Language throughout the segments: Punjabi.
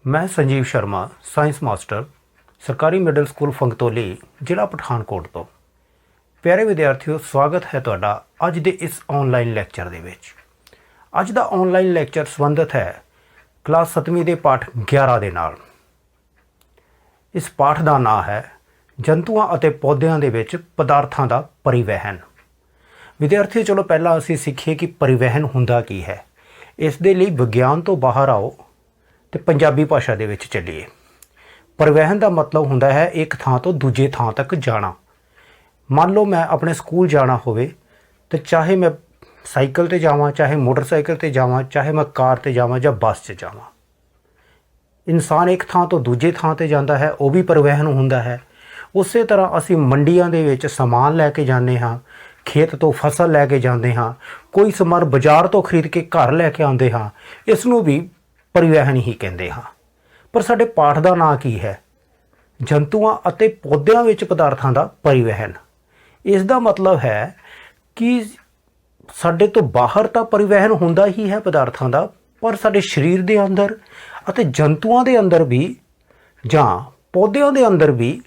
मैं संजीव शर्मा साइंस मास्टर सरकारी मिडल स्कूल फंगतोली ਜ਼ਿਲ੍ਹਾ ਪਠਾਨਕੋਟ ਤੋਂ। ਪਿਆਰੇ ਵਿਦਿਆਰਥੀਓ, ਸਵਾਗਤ ਹੈ ਤੁਹਾਡਾ ਅੱਜ ਦੇ ਇਸ ਆਨਲਾਈਨ ਲੈਕਚਰ ਦੇ ਵਿੱਚ। ਅੱਜ ਦਾ ਆਨਲਾਈਨ ਲੈਕਚਰ ਸੰਬੰਧਿਤ ਹੈ ਕਲਾਸ 7ਵੀਂ ਦੇ ਪਾਠ 11 ਦੇ ਨਾਲ। ਇਸ ਪਾਠ ਦਾ ਨਾਮ ਹੈ ਜੰਤੂਆਂ ਅਤੇ ਪੌਦਿਆਂ ਦੇ ਵਿੱਚ ਪਦਾਰਥਾਂ ਦਾ ਪਰਿਵਹਿਨ। ਵਿਦਿਆਰਥੀਓ, ਚਲੋ ਪਹਿਲਾਂ ਅਸੀਂ ਸਿੱਖੀਏ ਕਿ ਪਰਿਵਹਿਨ ਹੁੰਦਾ ਕੀ ਹੈ। ਇਸ ਦੇ ਲਈ ਵਿਗਿਆਨ ਤੋਂ ਬਾਹਰ ਆਓ ਤੇ ਪੰਜਾਬੀ ਭਾਸ਼ਾ ਦੇ ਵਿੱਚ ਚੱਲੀਏ। ਪਰਿਵਹਿਨ ਦਾ ਮਤਲਬ ਹੁੰਦਾ ਹੈ ਇੱਕ ਥਾਂ ਤੋਂ ਦੂਜੇ ਥਾਂ ਤੱਕ ਜਾਣਾ। ਮੰਨ ਲਓ ਮੈਂ ਆਪਣੇ ਸਕੂਲ ਜਾਣਾ ਹੋਵੇ ਤੇ ਚਾਹੇ ਮੈਂ ਸਾਈਕਲ ਤੇ ਜਾਵਾਂ, ਚਾਹੇ ਮੋਟਰਸਾਈਕਲ ਤੇ ਜਾਵਾਂ, ਚਾਹੇ ਮੈਂ ਕਾਰ ਤੇ ਜਾਵਾਂ ਜਾਂ ਬੱਸ 'ਚ ਜਾਵਾਂ। ਇਨਸਾਨ ਇੱਕ ਥਾਂ ਤੋਂ ਦੂਜੇ ਥਾਂ ਤੇ ਜਾਂਦਾ ਹੈ, ਉਹ ਵੀ ਪਰਿਵਹਿਨ ਹੁੰਦਾ ਹੈ। ਉਸੇ ਤਰ੍ਹਾਂ ਅਸੀਂ ਮੰਡੀਆਂ ਦੇ ਵਿੱਚ ਸਮਾਨ ਲੈ ਕੇ ਜਾਂਦੇ ਹਾਂ, ਖੇਤ ਤੋਂ ਫਸਲ ਲੈ ਕੇ ਜਾਂਦੇ ਹਾਂ, ਕੋਈ ਸਮਾਨ ਬਾਜ਼ਾਰ ਤੋਂ ਖਰੀਦ ਕੇ ਘਰ ਲੈ ਕੇ ਆਉਂਦੇ ਹਾਂ, ਇਸ ਨੂੰ ਵੀ ਪਰਿਵਹਿਨ ਹੀ ਕਹਿੰਦੇ ਹਾਂ। ਪਰ ਸਾਡੇ ਪਾਠ ਦਾ ਨਾਂ ਕੀ ਹੈ? ਜੰਤੂਆਂ ਅਤੇ ਪੌਦਿਆਂ ਵਿੱਚ ਪਦਾਰਥਾਂ ਦਾ ਪਰਿਵਹਿਨ। ਇਸ ਦਾ ਮਤਲਬ ਹੈ ਕਿ ਸਾਡੇ ਤੋਂ ਬਾਹਰ ਤਾਂ ਪਰਿਵਹਿਨ ਹੁੰਦਾ ਹੀ ਹੈ ਪਦਾਰਥਾਂ ਦਾ, ਪਰ ਸਾਡੇ ਸਰੀਰ ਦੇ ਅੰਦਰ ਅਤੇ ਜੰਤੂਆਂ ਦੇ ਅੰਦਰ ਵੀ ਜਾਂ ਪੌਦਿਆਂ ਦੇ ਅੰਦਰ ਵੀ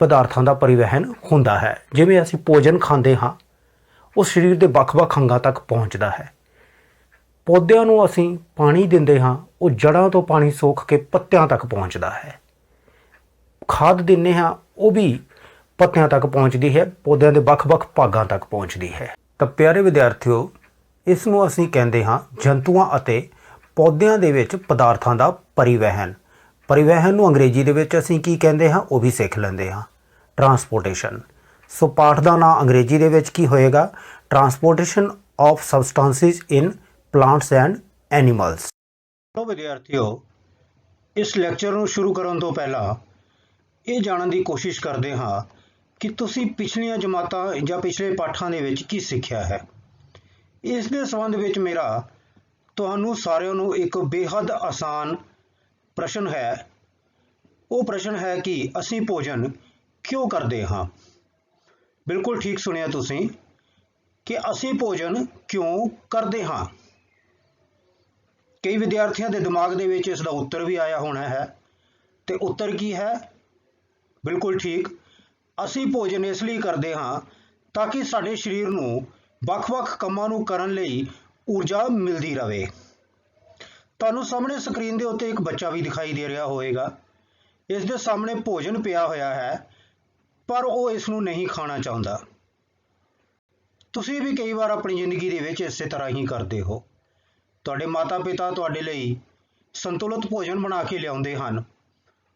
ਪਦਾਰਥਾਂ ਦਾ ਪਰਿਵਹਿਨ ਹੁੰਦਾ ਹੈ। ਜਿਵੇਂ ਅਸੀਂ ਭੋਜਨ ਖਾਂਦੇ ਹਾਂ, ਉਹ ਸਰੀਰ ਦੇ ਵੱਖ-ਵੱਖ ਅੰਗਾਂ ਤੱਕ ਪਹੁੰਚਦਾ ਹੈ। ਪੌਦਿਆਂ ਨੂੰ ਅਸੀਂ ਪਾਣੀ ਦਿੰਦੇ ਹਾਂ, ਉਹ ਜੜ੍ਹਾਂ ਤੋਂ ਪਾਣੀ ਸੋਖ ਕੇ ਪੱਤਿਆਂ ਤੱਕ ਪਹੁੰਚਦਾ ਹੈ। ਖਾਦ ਦਿੰਦੇ ਹਾਂ, ਉਹ ਵੀ ਪੱਤਿਆਂ ਤੱਕ ਪਹੁੰਚਦੀ ਹੈ, ਪੌਦਿਆਂ ਦੇ ਵੱਖ-ਵੱਖ ਭਾਗਾਂ ਤੱਕ ਪਹੁੰਚਦੀ ਹੈ। ਤਾਂ ਪਿਆਰੇ ਵਿਦਿਆਰਥੀਓ, ਇਸ ਨੂੰ ਅਸੀਂ ਕਹਿੰਦੇ ਹਾਂ ਜੰਤੂਆਂ ਅਤੇ ਪੌਦਿਆਂ ਦੇ ਵਿੱਚ ਪਦਾਰਥਾਂ ਦਾ ਪਰਿਵਹਿਨ। ਪਰਿਵਹਿਨ ਨੂੰ ਅੰਗਰੇਜ਼ੀ ਦੇ ਵਿੱਚ ਅਸੀਂ ਕੀ ਕਹਿੰਦੇ ਹਾਂ ਉਹ ਵੀ ਸਿੱਖ ਲੈਂਦੇ ਹਾਂ, ਟਰਾਂਸਪੋਰਟੇਸ਼ਨ। ਸੋ ਪਾਠ ਦਾ ਨਾਂ ਅੰਗਰੇਜ਼ੀ ਦੇ ਵਿੱਚ ਕੀ ਹੋਏਗਾ? Transportation of substances in plants and animals. ਚਲੋ ਵਿਦਿਆਰਥੀਓ, ਇਸ ਲੈਕਚਰ ਨੂੰ ਸ਼ੁਰੂ ਕਰਨ ਤੋਂ ਪਹਿਲਾਂ ਇਹ ਜਾਣਨ ਦੀ ਕੋਸ਼ਿਸ਼ ਕਰਦੇ ਹਾਂ ਕਿ ਤੁਸੀਂ ਪਿਛਲੀਆਂ ਜਮਾਤਾਂ ਜਾਂ ਪਿਛਲੇ ਪਾਠਾਂ ਦੇ ਵਿੱਚ ਕੀ ਸਿੱਖਿਆ ਹੈ। ਇਸ ਦੇ ਸੰਬੰਧ ਵਿੱਚ ਮੇਰਾ ਤੁਹਾਨੂੰ ਸਾਰਿਆਂ ਨੂੰ ਇੱਕ ਬੇਹੱਦ ਆਸਾਨ ਪ੍ਰਸ਼ਨ ਹੈ। ਉਹ ਪ੍ਰਸ਼ਨ ਹੈ ਕਿ ਅਸੀਂ ਭੋਜਨ ਕਿਉਂ ਕਰਦੇ ਹਾਂ? ਬਿਲਕੁਲ ਠੀਕ ਸੁਣਿਆ ਤੁਸੀਂ ਕਿ ਅਸੀਂ ਭੋਜਨ ਕਿਉਂ ਕਰਦੇ ਹਾਂ। ਕਈ ਵਿਦਿਆਰਥੀਆਂ ਦੇ ਦਿਮਾਗ ਦੇ ਵਿੱਚ ਇਸ ਦਾ ਉੱਤਰ ਵੀ ਆਇਆ ਹੋਣਾ ਹੈ। ਤੇ ਉੱਤਰ ਕੀ ਹੈ? ਬਿਲਕੁਲ ਠੀਕ, ਅਸੀਂ ਭੋਜਨ ਇਸ ਲਈ ਕਰਦੇ ਹਾਂ ਤਾਂ ਕਿ ਸਾਡੇ ਸਰੀਰ ਨੂੰ ਵੱਖ-ਵੱਖ ਕੰਮਾਂ ਨੂੰ ਕਰਨ ਲਈ ਊਰਜਾ ਮਿਲਦੀ ਰਹੇ। ਤੁਹਾਨੂੰ ਸਾਹਮਣੇ ਸਕਰੀਨ ਦੇ ਉੱਤੇ ਇੱਕ ਬੱਚਾ ਵੀ ਦਿਖਾਈ ਦੇ ਰਿਹਾ ਹੋਵੇਗਾ। ਇਸ ਦੇ ਸਾਹਮਣੇ ਭੋਜਨ ਪਿਆ ਹੋਇਆ ਹੈ, ਪਰ ਉਹ ਇਸ ਨੂੰ ਨਹੀਂ ਖਾਣਾ ਚਾਹੁੰਦਾ। ਤੁਸੀਂ ਵੀ ਕਈ ਵਾਰ ਆਪਣੀ ਜ਼ਿੰਦਗੀ ਦੇ ਵਿੱਚ ਇਸੇ ਤਰ੍ਹਾਂ ਹੀ ਕਰਦੇ ਹੋ। ਤੁਹਾਡੇ ਮਾਤਾ-ਪਿਤਾ ਤੁਹਾਡੇ ਲਈ ਸੰਤੁਲਿਤ ਭੋਜਨ ਬਣਾ ਕੇ ਲਿਆਉਂਦੇ ਹਨ।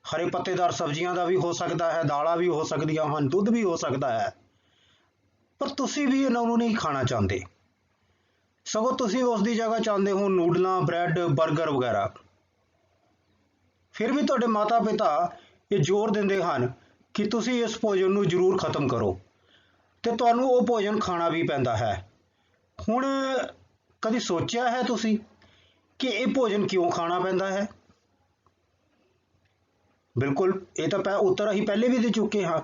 ਹਰੇ ਪੱਤੇਦਾਰ ਸਬਜ਼ੀਆਂ ਦਾ ਵੀ ਹੋ ਸਕਦਾ ਹੈ, ਦਾਲਾਂ ਵੀ ਹੋ ਸਕਦੀਆਂ ਹਨ, ਦੁੱਧ ਵੀ ਹੋ ਸਕਦਾ ਹੈ, ਪਰ ਤੁਸੀਂ ਵੀ ਇਹਨਾਂ ਨੂੰ ਨਹੀਂ ਖਾਣਾ ਚਾਹੁੰਦੇ। ਸਗੋਂ ਤੁਸੀਂ ਉਸ ਦੀ ਜਗ੍ਹਾ ਚਾਹੁੰਦੇ ਹੋ ਨੂਡਲਾਂ, ਬ੍ਰੈਡ, ਬਰਗਰ ਵਗੈਰਾ। ਫਿਰ ਵੀ ਤੁਹਾਡੇ ਮਾਤਾ-ਪਿਤਾ ਇਹ ਜ਼ੋਰ ਦਿੰਦੇ ਹਨ ਕਿ ਤੁਸੀਂ ਇਸ ਭੋਜਨ ਨੂੰ ਜ਼ਰੂਰ ਖਤਮ ਕਰੋ, ਤੇ ਤੁਹਾਨੂੰ ਉਹ ਭੋਜਨ ਖਾਣਾ ਵੀ ਪੈਂਦਾ ਹੈ। ਹੁਣ ਕਦੀ ਸੋਚਿਆ ਹੈ ਤੁਸੀਂ ਕਿ ਇਹ ਭੋਜਨ ਕਿਉਂ ਖਾਣਾ ਪੈਂਦਾ ਹੈ? ਬਿਲਕੁਲ, ਇਹ ਤਾਂ ਉੱਤਰ ਅਸੀਂ ਪਹਿਲੇ ਵੀ ਦੇ ਚੁੱਕੇ ਹਾਂ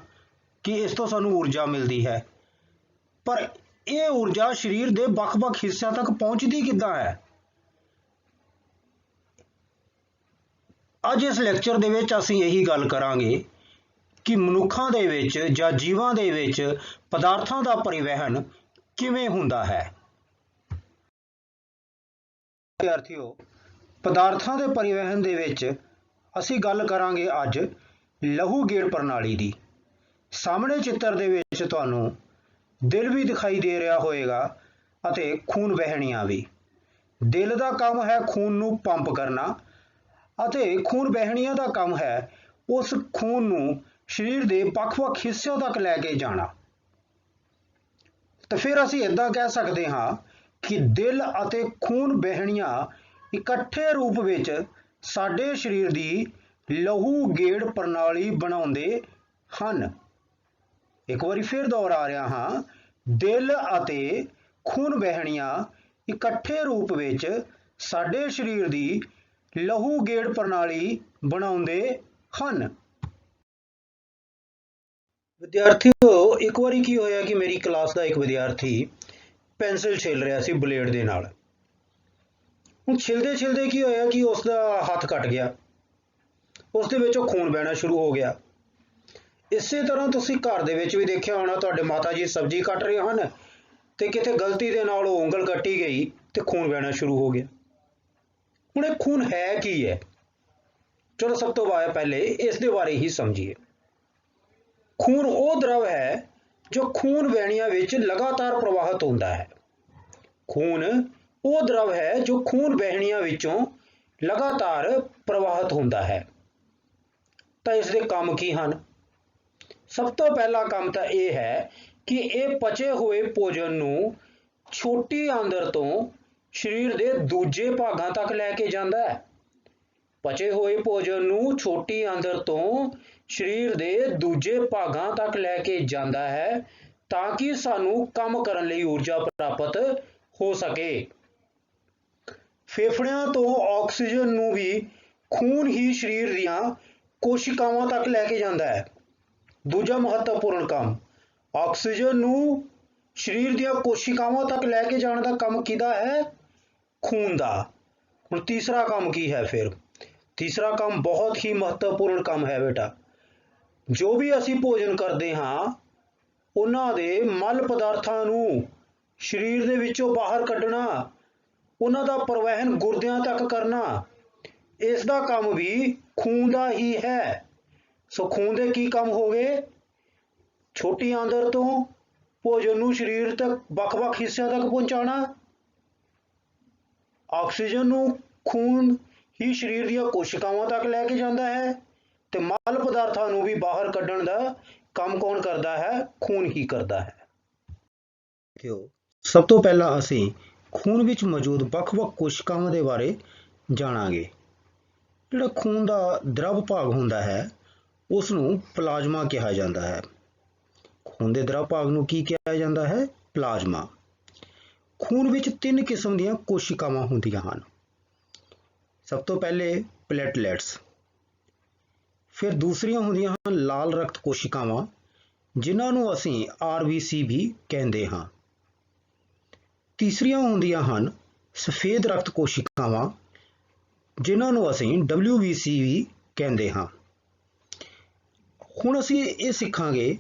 ਕਿ ਇਸ ਤੋਂ ਸਾਨੂੰ ਊਰਜਾ ਮਿਲਦੀ ਹੈ। ਪਰ ਇਹ ਊਰਜਾ ਸਰੀਰ ਦੇ ਵੱਖ-ਵੱਖ ਹਿੱਸਿਆਂ ਤੱਕ ਪਹੁੰਚਦੀ ਕਿੱਦਾਂ ਹੈ? ਅੱਜ ਇਸ ਲੈਕਚਰ ਦੇ ਵਿੱਚ ਅਸੀਂ ਇਹੀ ਗੱਲ ਕਰਾਂਗੇ ਕਿ ਮਨੁੱਖਾਂ ਦੇ ਵਿੱਚ ਜਾਂ ਜੀਵਾਂ ਦੇ ਵਿੱਚ ਪਦਾਰਥਾਂ ਦਾ ਪਰਿਵਹਿਨ ਕਿਵੇਂ ਹੁੰਦਾ ਹੈ। ਵਿਦਿਆਰਥੀਓ, ਪਦਾਰਥਾਂ ਦੇ ਪਰਿਵਹਿਨ ਦੇ ਵਿੱਚ ਅਸੀਂ ਗੱਲ ਕਰਾਂਗੇ ਅੱਜ ਲਹੂ ਗੇੜ ਪ੍ਰਣਾਲੀ ਦੀ। ਸਾਹਮਣੇ ਚਿੱਤਰ ਦੇ ਵਿੱਚ ਤੁਹਾਨੂੰ ਦਿਲ ਵੀ ਦਿਖਾਈ ਦੇ ਰਿਹਾ ਹੋਵੇਗਾ ਅਤੇ ਖੂਨ ਵਹਿਣੀਆਂ ਵੀ। ਦਿਲ ਦਾ ਕੰਮ ਹੈ ਖੂਨ ਨੂੰ ਪੰਪ ਕਰਨਾ ਅਤੇ ਖੂਨ ਵਹਿਣੀਆਂ ਦਾ ਕੰਮ ਹੈ ਉਸ ਖੂਨ ਨੂੰ ਸਰੀਰ ਦੇ ਵੱਖ-ਵੱਖ ਹਿੱਸਿਆਂ ਤੱਕ ਲੈ ਕੇ ਜਾਣਾ। ਤਾਂ ਫਿਰ ਅਸੀਂ ਇੱਦਾਂ ਕਹਿ ਸਕਦੇ ਹਾਂ ਕਿ ਦਿਲ ਅਤੇ ਖੂਨ ਵਹਿਣੀਆਂ ਇਕੱਠੇ ਰੂਪ ਵਿੱਚ ਸਾਡੇ ਸਰੀਰ ਦੀ ਲਹੂ ਗੇੜ ਪ੍ਰਣਾਲੀ ਬਣਾਉਂਦੇ ਹਨ। ਇੱਕ ਵਾਰੀ ਫਿਰ ਦੁਹਰਾ ਰਿਹਾ ਹਾਂ, ਦਿਲ ਅਤੇ ਖੂਨ ਵਹਿਣੀਆਂ ਇਕੱਠੇ ਰੂਪ ਵਿੱਚ ਸਾਡੇ ਸਰੀਰ ਦੀ ਲਹੂ ਗੇੜ ਪ੍ਰਣਾਲੀ ਬਣਾਉਂਦੇ ਹਨ। ਵਿਦਿਆਰਥੀਓ, ਇੱਕ ਵਾਰੀ ਕੀ ਹੋਇਆ ਕਿ ਮੇਰੀ ਕਲਾਸ ਦਾ ਇੱਕ ਵਿਦਿਆਰਥੀ ਪੈਨਸਿਲ ਛਿੱਲ ਰਿਹਾ ਸੀ ਬਲੇਡ ਦੇ ਨਾਲ। ਹੁਣ ਛਿਲਦੇ ਛਿਲਦੇ ਕੀ ਹੋਇਆ ਕਿ ਉਸ ਦਾ ਹੱਥ ਕੱਟ ਗਿਆ ਉਸ ਦੇ ਵਿੱਚੋਂ ਖੂਨ ਵਹਿਣਾ ਸ਼ੁਰੂ ਹੋ ਗਿਆ। ਇਸੇ ਤਰ੍ਹਾਂ ਤੁਸੀਂ ਘਰ ਦੇ ਵਿੱਚ ਵੀ ਦੇਖਿਆ ਹੋਣਾ, ਤੁਹਾਡੇ ਮਾਤਾ ਜੀ ਸਬਜ਼ੀ ਕੱਟ ਰਹੇ ਹਨ ਤੇ ਕਿਤੇ ਗਲਤੀ ਦੇ ਨਾਲ ਉਹ ਉਂਗਲ ਕੱਟੀ ਗਈ ਤੇ ਖੂਨ ਵਹਿਣਾ ਸ਼ੁਰੂ ਹੋ ਗਿਆ। ਹੁਣ ਇਹ ਖੂਨ ਹੈ ਕੀ ਹੈ? ਚਲੋ ਸਭ ਤੋਂ ਪਹਿਲੇ ਇਸ ਦੇ ਬਾਰੇ ਹੀ ਸਮਝੀਏ। ਖੂਨ ਉਹ ਦਰਵ ਹੈ ਜੋ ਖੂਨ ਵਹਿਣੀਆਂ ਵਿੱਚ ਲਗਾਤਾਰ ਪ੍ਰਵਾਹਿਤ ਹੁੰਦਾ ਹੈ। ਖੂਨ ਉਹ ਦਰਵ ਹੈ ਜੋ ਖੂਨ ਵਹਿਣੀਆਂ ਵਿੱਚੋਂ ਲਗਾਤਾਰ ਪ੍ਰਵਾਹਿਤ ਹੁੰਦਾ ਹੈ। ਤਾਂ ਇਸ ਦੇ ਕੰਮ ਕੀ ਹਨ? ਸਭ ਤੋਂ ਪਹਿਲਾ ਕੰਮ ਤਾਂ ਇਹ ਹੈ ਕਿ ਇਹ ਪਚੇ ਹੋਏ ਭੋਜਨ ਨੂੰ ਛੋਟੀ ਆਂਦਰ ਤੋਂ ਸਰੀਰ ਦੇ ਦੂਜੇ ਭਾਗਾਂ ਤੱਕ ਲੈ ਕੇ ਜਾਂਦਾ ਹੈ। ਪਚੇ ਹੋਏ ਭੋਜਨ ਨੂੰ ਛੋਟੀ ਆਂਦਰ ਤੋਂ ਸਰੀਰ ਦੇ ਦੂਜੇ ਭਾਗਾਂ ਤੱਕ ਲੈ ਕੇ ਜਾਂਦਾ ਹੈ ਤਾਂ ਕਿ ਸਾਨੂੰ ਕੰਮ ਕਰਨ ਲਈ ਊਰਜਾ ਪ੍ਰਾਪਤ ਹੋ ਸਕੇ। ਫੇਫੜਿਆਂ ਤੋਂ ਆਕਸੀਜਨ ਨੂੰ ਵੀ ਖੂਨ ਹੀ ਸਰੀਰ ਦੀਆਂ ਕੋਸ਼ਿਕਾਵਾਂ ਤੱਕ ਲੈ ਕੇ ਜਾਂਦਾ ਹੈ। ਦੂਜਾ ਮਹੱਤਵਪੂਰਨ ਕੰਮ, ਆਕਸੀਜਨ ਨੂੰ ਸਰੀਰ ਦੀਆਂ ਕੋਸ਼ਿਕਾਵਾਂ ਤੱਕ ਲੈ ਕੇ ਜਾਣ ਦਾ ਕੰਮ ਕਿਹਦਾ ਹੈ? ਖੂਨ ਦਾ। ਹੁਣ ਤੀਸਰਾ ਕੰਮ ਕੀ ਹੈ ਫਿਰ? ਤੀਸਰਾ ਕੰਮ ਬਹੁਤ ਹੀ ਮਹੱਤਵਪੂਰਨ ਕੰਮ ਹੈ ਬੇਟਾ। ਜੋ ਵੀ ਅਸੀਂ ਭੋਜਨ ਕਰਦੇ ਹਾਂ ਉਹਨਾਂ ਦੇ ਮਲ ਪਦਾਰਥਾਂ ਨੂੰ ਸਰੀਰ ਦੇ ਵਿੱਚੋਂ ਬਾਹਰ ਕੱਢਣਾ, ਉਹਨਾਂ ਦਾ ਪ੍ਰਵਾਹਨ ਗੁਰਦਿਆਂ ਤੱਕ ਕਰਨਾ, ਇਸ ਦਾ ਕੰਮ ਵੀ ਖੂਨ ਦਾ ਹੀ ਹੈ। ਸੋ ਖੂਨ ਦੇ ਕੀ ਕੰਮ ਹੋ ਗਏ? ਛੋਟੀ ਆਂਦਰ ਤੋਂ ਭੋਜਨ ਨੂੰ ਸਰੀਰ ਤੱਕ ਵੱਖ-ਵੱਖ ਹਿੱਸਿਆਂ ਤੱਕ ਪਹੁੰਚਾਉਣਾ, ਆਕਸੀਜਨ ਨੂੰ ਖੂਨ ਹੀ ਸਰੀਰ ਦੀਆਂ ਕੋਸ਼ਿਕਾਵਾਂ ਤੱਕ ਲੈ ਕੇ ਜਾਂਦਾ ਹੈ ਤੇ ਮਲ ਪਦਾਰਥਾਂ ਨੂੰ ਵੀ ਬਾਹਰ ਕੱਢਣ ਦਾ ਕੰਮ ਕੌਣ ਕਰਦਾ ਹੈ? ਖੂਨ ਹੀ ਕਰਦਾ ਹੈ। ਸਭ ਤੋਂ ਪਹਿਲਾਂ ਅਸੀਂ ਖੂਨ ਵਿੱਚ ਮੌਜੂਦ ਵੱਖ-ਵੱਖ ਕੋਸ਼ਿਕਾਵਾਂ ਦੇ ਬਾਰੇ ਜਾਣਾਂਗੇ। ਜਿਹੜਾ ਖੂਨ ਦਾ ਦਰਵ ਭਾਗ ਹੁੰਦਾ ਹੈ ਉਸ ਨੂੰ ਪਲਾਜ਼ਮਾ ਕਿਹਾ ਜਾਂਦਾ ਹੈ। ਖੂਨ ਦੇ ਦਰਵ ਭਾਗ ਨੂੰ ਕੀ ਕਿਹਾ ਜਾਂਦਾ ਹੈ? ਪਲਾਜ਼ਮਾ। ਖੂਨ ਵਿੱਚ 3 ਕਿਸਮ ਦੀਆਂ ਕੋਸ਼ਿਕਾਵਾਂ ਹੁੰਦੀਆਂ ਹਨ। ਸਭ ਤੋਂ ਪਹਿਲੇ ਪਲੇਟਲੈਟਸ, ਫਿਰ ਦੂਸਰੀਆਂ ਹੁੰਦੀਆਂ ਹਨ ਲਾਲ ਰਕਤ ਕੋਸ਼ਿਕਾਵਾਂ ਜਿਨ੍ਹਾਂ ਨੂੰ ਅਸੀਂ RBC ਵੀ ਕਹਿੰਦੇ ਹਾਂ। ਤੀਸਰੀਆਂ ਹੁੰਦੀਆਂ ਹਨ ਸਫੇਦ ਰਕਤ ਕੋਸ਼ਿਕਾਵਾਂ ਜਿਨ੍ਹਾਂ ਨੂੰ ਅਸੀਂ WBC ਵੀ ਕਹਿੰਦੇ ਹਾਂ। ਹੁਣ ਅਸੀਂ ਇਹ ਸਿੱਖਾਂਗੇ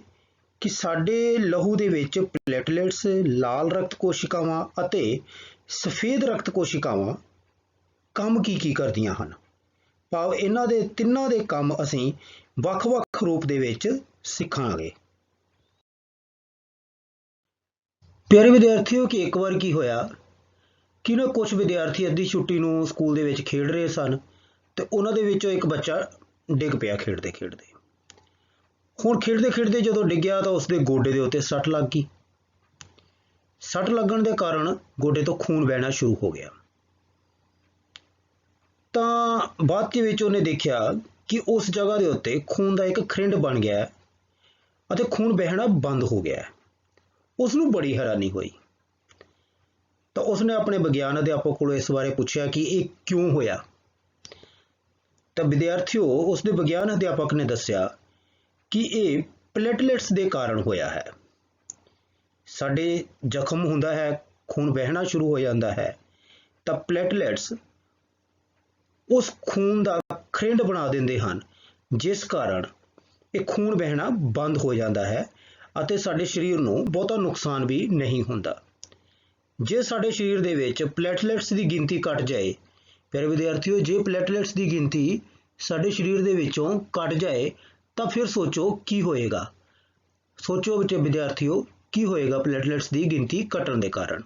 ਕਿ ਸਾਡੇ ਲਹੂ ਦੇ ਵਿੱਚ ਪਲੇਟਲੈਟਸ, ਲਾਲ ਰਕਤ ਕੋਸ਼ਿਕਾਵਾਂ ਅਤੇ ਸਫੇਦ ਰਕਤ ਕੋਸ਼ਿਕਾਵਾਂ ਕੰਮ ਕੀ ਕਰਦੀਆਂ ਹਨ। ਭਾਵ ਇਹਨਾਂ ਦੇ ਤਿੰਨਾਂ ਦੇ ਕੰਮ ਅਸੀਂ ਵੱਖ-ਵੱਖ ਰੂਪ ਦੇ ਵਿੱਚ ਸਿੱਖਾਂਗੇ। ਪਿਆਰੇ ਵਿਦਿਆਰਥੀਓ, ਕਿ ਇੱਕ ਵਾਰ ਕੀ ਹੋਇਆ ਕਿ ਨਾ ਕੁਝ ਵਿਦਿਆਰਥੀ ਅੱਧੀ ਛੁੱਟੀ ਨੂੰ ਸਕੂਲ ਦੇ ਵਿੱਚ ਖੇਡ ਰਹੇ ਸਨ ਤੇ ਉਹਨਾਂ ਦੇ ਵਿੱਚੋਂ ਇੱਕ ਬੱਚਾ ਡਿੱਗ ਪਿਆ ਖੇਡਦੇ ਖੇਡਦੇ। ਹੁਣ ਖੇਡਦੇ ਖੇਡਦੇ ਜਦੋਂ ਡਿੱਗਿਆ ਤਾਂ ਉਸਦੇ ਗੋਡੇ ਦੇ ਉੱਤੇ ਸੱਟ ਲੱਗ ਗਈ। ਸੱਟ ਲੱਗਣ ਦੇ ਕਾਰਨ ਗੋਡੇ ਤੋਂ ਖੂਨ ਵਹਿਣਾ ਸ਼ੁਰੂ ਹੋ ਗਿਆ। ਤਾਂ ਬਾਅਦ ਦੇ ਵਿੱਚ ਉਹਨੇ ਦੇਖਿਆ ਕਿ ਉਸ ਜਗ੍ਹਾ ਦੇ ਉੱਤੇ ਖੂਨ ਦਾ ਇੱਕ ਖਰਿੰਡ ਬਣ ਗਿਆ ਅਤੇ ਖੂਨ ਵਹਿਣਾ ਬੰਦ ਹੋ ਗਿਆ। ਉਸ ਨੂੰ ਬੜੀ ਹੈਰਾਨੀ ਹੋਈ ਤਾਂ ਉਸਨੇ ਆਪਣੇ ਵਿਗਿਆਨ ਅਧਿਆਪਕ ਕੋਲੋਂ ਇਸ ਬਾਰੇ ਪੁੱਛਿਆ ਕਿ ਇਹ ਕਿਉਂ ਹੋਇਆ। ਤਾਂ ਵਿਦਿਆਰਥੀਓ, ਉਸਦੇ ਵਿਗਿਆਨ ਅਧਿਆਪਕ ਨੇ ਦੱਸਿਆ ਕਿ ਇਹ ਪਲੇਟਲੈਟਸ ਦੇ ਕਾਰਨ ਹੋਇਆ ਹੈ। ਸਾਡੇ ਜ਼ਖਮ ਹੁੰਦਾ ਹੈ, ਖੂਨ ਵਹਿਣਾ ਸ਼ੁਰੂ ਹੋ ਜਾਂਦਾ ਹੈ ਤਾਂ ਪਲੇਟਲੈਟਸ ਉਸ ਖੂਨ ਦਾ ਖਰਿੰਡ ਬਣਾ ਦਿੰਦੇ ਹਨ ਜਿਸ ਕਾਰਨ ਇਹ ਖੂਨ ਵਹਿਣਾ ਬੰਦ ਹੋ ਜਾਂਦਾ ਹੈ ਅਤੇ ਸਾਡੇ ਸਰੀਰ ਨੂੰ ਬਹੁਤਾ ਨੁਕਸਾਨ ਵੀ ਨਹੀਂ ਹੁੰਦਾ। ਜੇ ਸਾਡੇ ਸਰੀਰ ਦੇ ਵਿੱਚ ਪਲੇਟਲੈਟਸ ਦੀ ਗਿਣਤੀ ਘਟ ਜਾਏ, ਪਿਆਰੇ ਵਿਦਿਆਰਥੀਓ, ਜੇ ਪਲੇਟਲੈਟਸ ਦੀ ਗਿਣਤੀ ਸਾਡੇ ਸਰੀਰ ਦੇ ਵਿੱਚੋਂ ਘਟ ਜਾਏ ਤਾਂ ਫਿਰ ਸੋਚੋ ਕੀ ਹੋਏਗਾ। ਸੋਚੋ ਬੱਚੇ ਵਿਦਿਆਰਥੀਓ, ਕੀ ਹੋਏਗਾ ਪਲੇਟਲੈਟਸ ਦੀ ਗਿਣਤੀ ਘਟਣ ਦੇ ਕਾਰਨ।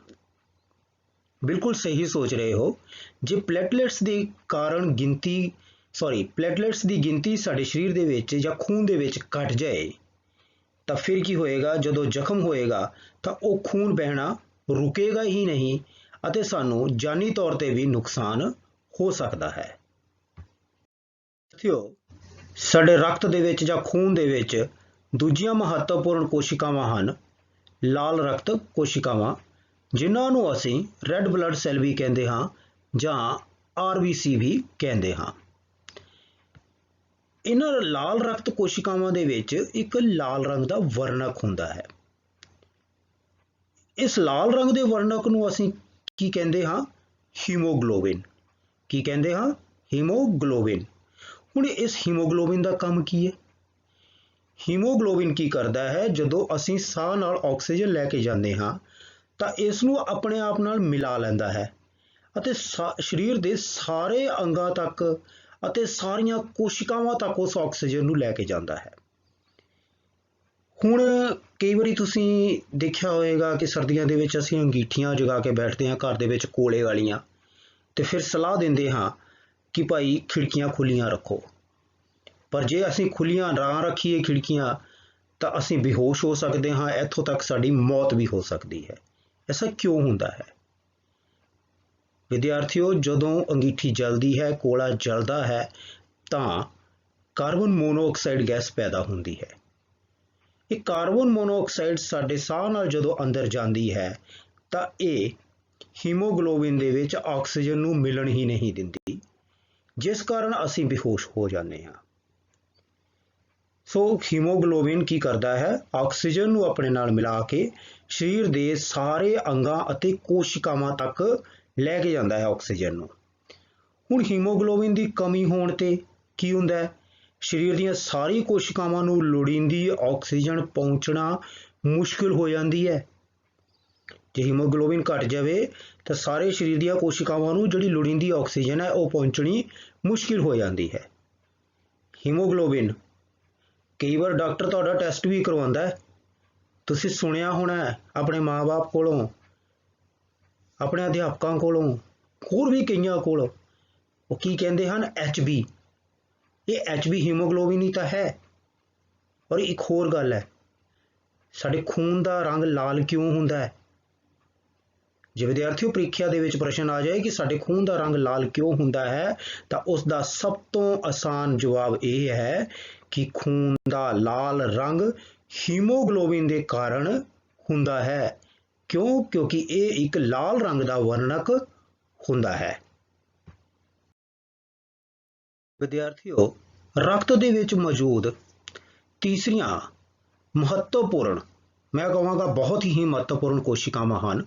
ਬਿਲਕੁਲ ਸਹੀ ਸੋਚ ਰਹੇ ਹੋ। ਜੇ ਪਲੇਟਲੈਟਸ ਦੀ ਗਿਣਤੀ ਸਾਡੇ ਸਰੀਰ ਦੇ ਵਿੱਚ ਜਾਂ ਖੂਨ ਦੇ ਵਿੱਚ ਘਟ ਜਾਏ ਤਾਂ ਫਿਰ ਕੀ ਹੋਏਗਾ? ਜਦੋਂ ਜ਼ਖਮ ਹੋਏਗਾ ਤਾਂ ਉਹ ਖੂਨ ਵਹਿਣਾ ਰੁਕੇਗਾ ਹੀ ਨਹੀਂ ਅਤੇ ਸਾਨੂੰ ਜਾਨੀ ਤੌਰ ਤੇ ਵੀ ਨੁਕਸਾਨ ਹੋ ਸਕਦਾ ਹੈ। ਸਾਥੀਓ, ਸਾਡੇ ਰਕਤ ਦੇ ਵਿੱਚ ਜਾਂ ਖੂਨ ਦੇ ਵਿੱਚ ਦੂਜੀਆਂ ਮਹੱਤਵਪੂਰਨ ਕੋਸ਼ਿਕਾਵਾਂ ਹਨ ਲਾਲ ਰਕਤ ਕੋਸ਼ਿਕਾਵਾਂ, ਜਿਨ੍ਹਾਂ ਨੂੰ ਅਸੀਂ ਰੈੱਡ ਬਲੱਡ ਸੈੱਲ ਵੀ ਕਹਿੰਦੇ ਹਾਂ ਜਾਂ RBC ਵੀ ਕਹਿੰਦੇ ਹਾਂ। ਇਹਨਾਂ ਲਾਲ ਰਕਤ ਕੋਸ਼ਿਕਾਵਾਂ ਦੇ ਵਿੱਚ ਇੱਕ ਲਾਲ ਰੰਗ ਦਾ ਵਰਣਕ ਹੁੰਦਾ ਹੈ। ਇਸ ਲਾਲ ਰੰਗ ਦੇ ਵਰਣਕ ਨੂੰ ਅਸੀਂ ਕੀ ਕਹਿੰਦੇ ਹਾਂ? ਹੀਮੋਗਲੋਬਿਨ। ਕੀ ਕਹਿੰਦੇ ਹਾਂ? ਹੀਮੋਗਲੋਬਿਨ। ਹੁਣ ਇਸ ਹੀਮੋਗਲੋबिन ਦਾ ਕੰਮ ਕੀ ਹੈ? ਹੀਮੋਗਲੋबिन ਕੀ ਕਰਦਾ ਹੈ, ਜਦੋਂ ਅਸੀਂ ਸਾਹ ਨਾਲ ਆਕਸੀਜਨ ਲੈ ਕੇ ਜਾਂਦੇ ਹਾਂ ਤਾਂ ਇਸ ਨੂੰ ਆਪਣੇ ਆਪ ਨਾਲ ਮਿਲਾ ਲੈਂਦਾ ਹੈ ਅਤੇ ਸਰੀਰ ਦੇ ਸਾਰੇ ਅੰਗਾਂ ਤੱਕ ਅਤੇ ਸਾਰੀਆਂ ਕੋਸ਼ਿਕਾਵਾਂ ਤੱਕ ਉਸ ਆਕਸੀਜਨ ਨੂੰ ਲੈ ਕੇ ਜਾਂਦਾ ਹੈ। ਹੁਣ ਕਈ ਵਾਰੀ ਤੁਸੀਂ ਦੇਖਿਆ ਹੋਵੇਗਾ ਕਿ ਸਰਦੀਆਂ ਦੇ ਵਿੱਚ ਅਸੀਂ ਅੰਗੀਠੀਆਂ ਜਗਾ ਕੇ ਬੈਠਦੇ ਹਾਂ ਘਰ ਦੇ ਵਿੱਚ ਕੋਲੇ ਵਾਲੀਆਂ, ਤੇ ਫਿਰ ਸਲਾਹ ਦਿੰਦੇ ਹਾਂ ਕਿ ਭਾਈ ਖਿੜਕੀਆਂ ਖੁੱਲੀਆਂ ਰੱਖੋ, ਪਰ ਜੇ ਅਸੀਂ ਖੁੱਲੀਆਂ ਨਾ ਰੱਖੀਏ ਖਿੜਕੀਆਂ ਤਾਂ ਅਸੀਂ ਬੇਹੋਸ਼ ਹੋ ਸਕਦੇ ਹਾਂ, ਇੱਥੋਂ ਤੱਕ ਸਾਡੀ ਮੌਤ ਵੀ ਹੋ ਸਕਦੀ ਹੈ। ਐਸਾ ਕਿਉਂ ਹੁੰਦਾ ਹੈ? ਵਿਦਿਆਰਥੀਓ, ਜਦੋਂ ਅੰਗੀਠੀ ਜਲਦੀ ਹੈ, ਕੋਲਾ ਜਲਦਾ ਹੈ ਤਾਂ ਕਾਰਬਨ ਮੋਨੋਆਕਸਾਈਡ ਗੈਸ ਪੈਦਾ ਹੁੰਦੀ ਹੈ। ਇਹ ਕਾਰਬਨ ਮੋਨੋਆਕਸਾਈਡ ਸਾਡੇ ਸਾਹ ਨਾਲ ਜਦੋਂ ਅੰਦਰ ਜਾਂਦੀ ਹੈ ਤਾਂ ਇਹ ਹੀਮੋਗਲੋबिन ਦੇ ਵਿੱਚ ਆਕਸੀਜਨ ਨੂੰ ਮਿਲਣ ਹੀ ਨਹੀਂ ਦਿੰਦੀ, ਜਿਸ ਕਾਰਨ ਅਸੀਂ ਬੇਹੋਸ਼ ਹੋ ਜਾਂਦੇ ਹਾਂ। ਸੋ ਹੀਮੋਗਲੋबिन ਕੀ ਕਰਦਾ ਹੈ? ਆਕਸੀਜਨ ਨੂੰ ਆਪਣੇ ਨਾਲ ਮਿਲਾ ਕੇ ਸਰੀਰ ਦੇ ਸਾਰੇ ਅੰਗਾਂ ਅਤੇ ਕੋਸ਼ਿਕਾਵਾਂ ਤੱਕ ਲੈ ਕੇ ਜਾਂਦਾ ਹੈ ਆਕਸੀਜਨ ਨੂੰ। ਹੁਣ ਹੀਮੋਗਲੋबिन ਦੀ ਕਮੀ ਹੋਣ ਤੇ ਕੀ ਹੁੰਦਾ ਹੈ? ਸਰੀਰ ਦੀਆਂ ਸਾਰੀ ਕੋਸ਼ਿਕਾਵਾਂ ਨੂੰ ਲੋੜੀਂਦੀ ਆਕਸੀਜਨ ਪਹੁੰਚਣਾ ਮੁਸ਼ਕਿਲ ਹੋ ਜਾਂਦੀ ਹੈ। ਜੇ ਹੀਮੋਗਲੋबिन ਘਟ ਜਾਵੇ ਤਾਂ ਸਾਰੇ ਸਰੀਰ ਦੀਆਂ ਕੋਸ਼ਿਕਾਵਾਂ ਨੂੰ ਜਿਹੜੀ ਲੋੜੀਂਦੀ ਆਕਸੀਜਨ ਹੈ ਉਹ ਪਹੁੰਚਣੀ ਮੁਸ਼ਕਿਲ ਹੋ ਜਾਂਦੀ ਹੈ। ਹੀਮੋਗਲੋबिन ਕਈ ਵਾਰ ਡਾਕਟਰ ਤੁਹਾਡਾ ਟੈਸਟ ਵੀ ਕਰਵਾਉਂਦਾ ਹੈ। ਤੁਸੀਂ ਸੁਣਿਆ ਹੋਣਾ ਆਪਣੇ ਮਾਂ-ਬਾਪ ਕੋਲੋਂ, ਆਪਣੇ ਅਧਿਆਪਕਾਂ ਕੋਲੋਂ, ਹੋਰ ਵੀ ਕਈਆਂ ਕੋਲੋਂ, ਉਹ ਕੀ ਕਹਿੰਦੇ ਹਨ? HB। ਇਹ HB ਹੀਮੋਗਲੋबिन ਹੀ ਤਾਂ ਹੈ। ਔਰ ਇੱਕ ਹੋਰ ਗੱਲ ਹੈ, ਸਾਡੇ ਖੂਨ ਦਾ ਰੰਗ ਲਾਲ ਕਿਉਂ ਹੁੰਦਾ ਹੈ? ਜੇ ਵਿਦਿਆਰਥੀਓ ਪ੍ਰੀਖਿਆ ਦੇ ਵਿੱਚ ਪ੍ਰਸ਼ਨ ਆ ਜਾਏ ਕਿ ਸਾਡੇ ਖੂਨ ਦਾ ਰੰਗ ਲਾਲ ਕਿਉਂ ਹੁੰਦਾ ਹੈ, ਤਾਂ ਉਸ ਦਾ ਸਭ ਤੋਂ ਆਸਾਨ ਜਵਾਬ ਇਹ ਹੈ ਕਿ ਖੂਨ ਦਾ ਲਾਲ ਰੰਗ ਹੀਮੋਗਲੋबिन ਦੇ ਕਾਰਨ ਹੁੰਦਾ ਹੈ। ਕਿਉਂ? ਕਿਉਂਕਿ ਇਹ ਇੱਕ ਲਾਲ ਰੰਗ ਦਾ ਵਰਣਕ ਹੁੰਦਾ ਹੈ। ਵਿਦਿਆਰਥੀਓ, ਰਕਤ ਦੇ ਵਿੱਚ ਮੌਜੂਦ ਤੀਸਰੀਆਂ ਮਹੱਤਵਪੂਰਨ, ਮੈਂ ਕਹਾਂਗਾ ਬਹੁਤ ਹੀ ਮਹੱਤਵਪੂਰਨ ਕੋਸ਼ਿਕਾਵਾਂ ਹਨ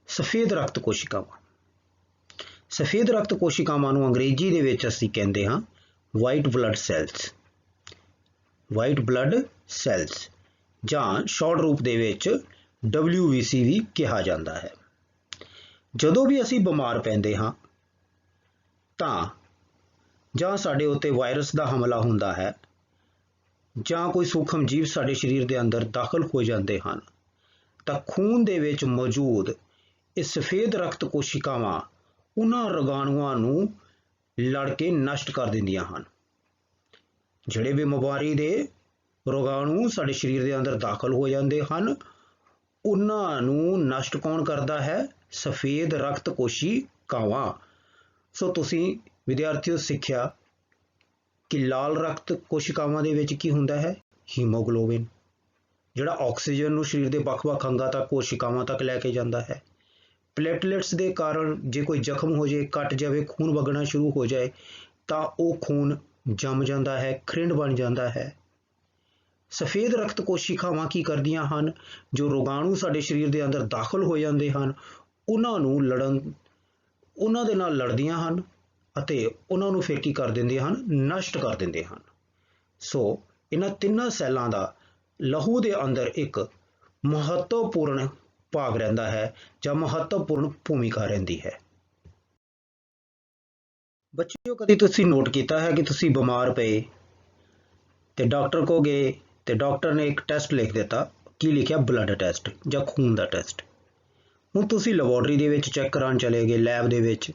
ਸਫੇਦ ਰਕਤ ਕੋਸ਼ਿਕਾਵਾਂ। ਸਫੇਦ ਰਕਤ ਕੋਸ਼ਿਕਾਵਾਂ ਨੂੰ ਅੰਗਰੇਜ਼ੀ ਦੇ ਵਿੱਚ ਅਸੀਂ ਕਹਿੰਦੇ ਹਾਂ white blood cells. White blood cells ਜਾਂ ਸ਼ਾਰਟ ਰੂਪ ਦੇ ਵਿੱਚ WBC ਵੀ ਕਿਹਾ ਜਾਂਦਾ ਹੈ। ਜਦੋਂ ਵੀ ਅਸੀਂ ਬਿਮਾਰ ਪੈਂਦੇ ਹਾਂ ਤਾਂ ਜਾਂ ਸਾਡੇ ਉੱਤੇ ਵਾਇਰਸ ਦਾ ਹਮਲਾ ਹੁੰਦਾ ਹੈ ਜਾਂ ਕੋਈ ਸੂਖਮ ਜੀਵ ਸਾਡੇ ਸਰੀਰ ਦੇ ਅੰਦਰ ਦਾਖਲ ਹੋ ਜਾਂਦੇ ਹਨ, ਤਾਂ ਖੂਨ ਦੇ ਵਿੱਚ ਮੌਜੂਦ ਇਹ ਸਫੇਦ ਰਕਤ ਕੋਸ਼ਿਕਾਵਾਂ ਉਹਨਾਂ ਰੋਗਾਣੂਆਂ ਨੂੰ ਲੜ ਕੇ ਨਸ਼ਟ ਕਰ ਦਿੰਦੀਆਂ ਹਨ। ਜਿਹੜੇ ਵੀ ਬਿਮਾਰੀ ਦੇ ਰੋਗਾਣੂ ਸਾਡੇ ਸਰੀਰ ਦੇ ਅੰਦਰ ਦਾਖਲ ਹੋ ਜਾਂਦੇ ਹਨ, ਉਹਨਾਂ ਨੂੰ ਨਸ਼ਟ ਕੌਣ ਕਰਦਾ ਹੈ? ਸਫੇਦ ਰਕਤ ਕੋਸ਼ਿਕਾਵਾਂ। ਸੋ ਤੁਸੀਂ ਵਿਦਿਆਰਥੀਓ ਸਿੱਖਿਆ ਕਿ ਲਾਲ ਰਕਤ ਕੋਸ਼ਿਕਾਵਾਂ ਦੇ ਵਿੱਚ ਕੀ ਹੁੰਦਾ ਹੈ? ਹੀਮੋਗਲੋबिन, ਜਿਹੜਾ ਆਕਸੀਜਨ ਨੂੰ ਸਰੀਰ ਦੇ ਵੱਖ-ਵੱਖ ਅੰਗਾਂ ਤੱਕ, ਕੋਸ਼ਿਕਾਵਾਂ ਤੱਕ ਲੈ ਕੇ ਜਾਂਦਾ ਹੈ। ਪਲੇਟਲੇਟਸ ਦੇ ਕਾਰਨ ਜੇ ਕੋਈ ਜ਼ਖਮ ਹੋ ਜਾਏ, ਕੱਟ ਜਾਵੇ, ਖੂਨ ਵਗਣਾ ਸ਼ੁਰੂ ਹੋ ਜਾਏ ਤਾਂ ਉਹ ਖੂਨ ਜੰਮ ਜਾਂਦਾ ਹੈ, ਖਰਿੰਡ ਬਣ ਜਾਂਦਾ ਹੈ। ਸਫੇਦ ਰਕਤ ਕੋਸ਼ਿਕਾਵਾਂ ਕੀ ਕਰਦੀਆਂ ਹਨ? ਜੋ ਰੋਗਾਣੂ ਸਾਡੇ ਸਰੀਰ ਦੇ ਅੰਦਰ ਦਾਖਲ ਹੋ ਜਾਂਦੇ ਹਨ, ਉਹਨਾਂ ਦੇ ਨਾਲ ਲੜਦੀਆਂ ਹਨ ਅਤੇ ਉਹਨਾਂ ਨੂੰ ਫਿਰ ਕੀ ਕਰ ਦਿੰਦੇ ਹਨ? ਨਸ਼ਟ ਕਰ ਦਿੰਦੇ ਹਨ। ਸੋ ਇਹਨਾਂ ਤਿੰਨਾਂ ਸੈੱਲਾਂ ਦਾ ਲਹੂ ਦੇ ਅੰਦਰ ਇੱਕ ਮਹੱਤਵਪੂਰਨ ਭਾਗ ਰਹਿੰਦਾ ਹੈ ਜਾਂ ਮਹੱਤਵਪੂਰਨ ਭੂਮਿਕਾ ਰਹਿੰਦੀ ਹੈ। ਬੱਚਿਓ, ਕਦੇ ਤੁਸੀਂ ਨੋਟ ਕੀਤਾ ਹੈ ਕਿ ਤੁਸੀਂ ਬਿਮਾਰ ਪਏ ਤੇ ਡਾਕਟਰ ਕੋਲ ਗਏ ਤੇ ਡਾਕਟਰ ਨੇ ਇੱਕ ਟੈਸਟ ਲਿਖ ਦਿੱਤਾ। ਕੀ ਲਿਖਿਆ? ਬਲੱਡ ਟੈਸਟ ਜਾਂ ਖੂਨ ਦਾ ਟੈਸਟ। ਹੁਣ ਤੁਸੀਂ ਲੈਬੋਰੇਟਰੀ ਦੇ ਵਿੱਚ ਚੈੱਕ ਕਰਾਉਣ ਚਲੇ ਗਏ, ਲੈਬ ਦੇ ਵਿੱਚ,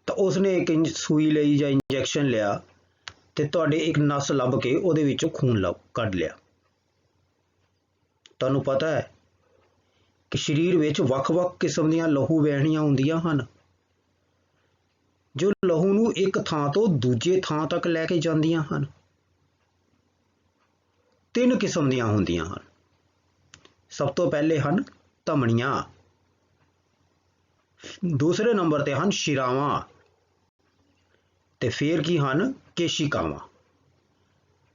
ਤਾਂ ਉਸਨੇ ਇੱਕ ਸੂਈ ਲਈ ਜਾਂ ਇੰਜੈਕਸ਼ਨ ਲਿਆ ਤੇ ਤੁਹਾਡੇ ਇੱਕ ਨਸ ਲੱਭ ਕੇ ਉਹਦੇ ਵਿੱਚੋਂ ਖੂਨ ਕੱਢ ਲਿਆ। ਤੁਹਾਨੂੰ ਪਤਾ ਹੈ ਕਿ ਸਰੀਰ ਵਿੱਚ ਵੱਖ-ਵੱਖ ਕਿਸਮ ਦੀਆਂ ਲਹੂ ਵਹਿਣੀਆਂ ਹੁੰਦੀਆਂ ਹਨ, ਜੋ ਲਹੂ ਨੂੰ ਇੱਕ ਥਾਂ ਤੋਂ ਦੂਜੇ ਥਾਂ ਤੱਕ ਲੈ ਕੇ ਜਾਂਦੀਆਂ ਹਨ। 3 ਕਿਸਮ ਦੀਆਂ ਹੁੰਦੀਆਂ ਹਨ। ਸਭ ਤੋਂ ਪਹਿਲੇ ਹਨ ਧਮਨੀਆਂ, ਦੂਸਰੇ ਨੰਬਰ ਤੇ ਹਨ ਸ਼ਿਰਾਵਾਂ, ਤੇ ਫਿਰ ਕੀ ਹਨ? ਕੇਸ਼ਿਕਾਵਾਂ।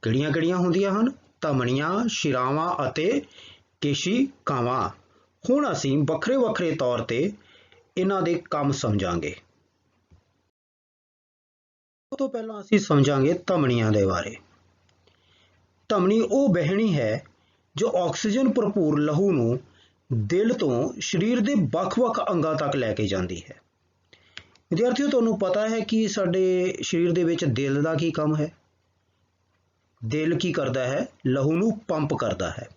ਕਿਹੜੀਆਂ-ਕਿਹੜੀਆਂ ਹੁੰਦੀਆਂ ਹਨ? ਧਮਨੀਆਂ, ਸ਼ਿਰਾਵਾਂ ਅਤੇ ਕੇਸ਼ਿਕਾਵਾਂ। ਹੁਣ ਅਸੀਂ ਵੱਖਰੇ-ਵੱਖਰੇ ਤੌਰ ਤੇ ਇਹਨਾਂ ਦੇ ਕੰਮ ਸਮਝਾਂਗੇ। ਤੋਂ ਪਹਿਲਾਂ ਅਸੀਂ ਸਮਝਾਂਗੇ ਧਮਨੀਆਂ ਦੇ ਬਾਰੇ। ਧਮਨੀ ਉਹ ਵਹਿਣੀ ਹੈ ਜੋ ਆਕਸੀਜਨ ਭਰਪੂਰ ਲਹੂ ਨੂੰ ਦਿਲ ਤੋਂ ਸਰੀਰ ਦੇ ਵੱਖ-ਵੱਖ ਅੰਗਾਂ ਤੱਕ ਲੈ ਕੇ ਜਾਂਦੀ ਹੈ। ਵਿਦਿਆਰਥੀਓ, ਤੁਹਾਨੂੰ ਪਤਾ ਹੈ ਕਿ ਸਾਡੇ ਸਰੀਰ ਦੇ ਵਿੱਚ ਦਿਲ ਦਾ ਕੀ ਕੰਮ ਹੈ? ਦਿਲ ਕੀ ਕਰਦਾ ਹੈ? ਲਹੂ ਨੂੰ ਪੰਪ ਕਰਦਾ ਹੈ।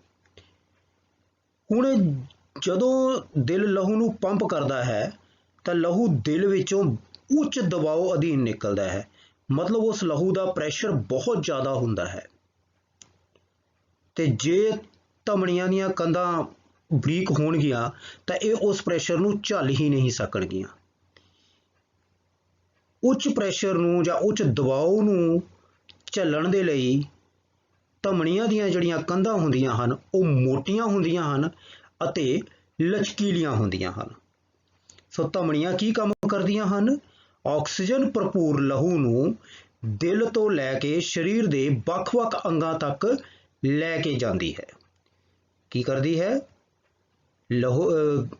ਹੁਣ ਜਦੋਂ ਦਿਲ ਲਹੂ ਨੂੰ ਪੰਪ ਕਰਦਾ ਹੈ ਤਾਂ ਲਹੂ ਦਿਲ ਵਿੱਚੋਂ ਉੱਚ ਦਬਾਅ ਅਧੀਨ ਨਿਕਲਦਾ ਹੈ, ਮਤਲਬ ਉਸ ਲਹੂ ਦਾ ਪ੍ਰੈਸ਼ਰ ਬਹੁਤ ਜ਼ਿਆਦਾ ਹੁੰਦਾ ਹੈ। ਤੇ ਜੇ ਧਮਨੀਆਂ ਦੀਆਂ ਕੰਧਾਂ ਬਰੀਕ ਹੋਣਗੀਆਂ ਤਾਂ ਇਹ ਉਸ ਪ੍ਰੈਸ਼ਰ ਨੂੰ ਝੱਲ ਹੀ ਨਹੀਂ ਸਕਣਗੀਆਂ। ਉੱਚ ਪ੍ਰੈਸ਼ਰ ਨੂੰ ਜਾਂ ਉੱਚ ਦਬਾਅ ਨੂੰ ਝੱਲਣ ਦੇ ਲਈ ਧਮਨੀਆਂ ਦੀਆਂ ਜਿਹੜੀਆਂ ਕੰਧਾਂ ਹੁੰਦੀਆਂ ਹਨ ਉਹ ਮੋਟੀਆਂ ਹੁੰਦੀਆਂ ਹਨ ਅਤੇ ਲਚਕੀਲੀਆਂ ਹੁੰਦੀਆਂ ਹਨ। ਸੋ ਧਮਨੀਆਂ ਕੀ ਕੰਮ ਕਰਦੀਆਂ ਹਨ? ਆਕਸੀਜਨ ਭਰਪੂਰ ਲਹੂ ਨੂੰ ਦਿਲ ਤੋਂ ਲੈ ਕੇ ਸਰੀਰ ਦੇ ਵੱਖ-ਵੱਖ ਅੰਗਾਂ ਤੱਕ ਲੈ ਕੇ ਜਾਂਦੀ ਹੈ। ਕੀ ਕਰਦੀ ਹੈ?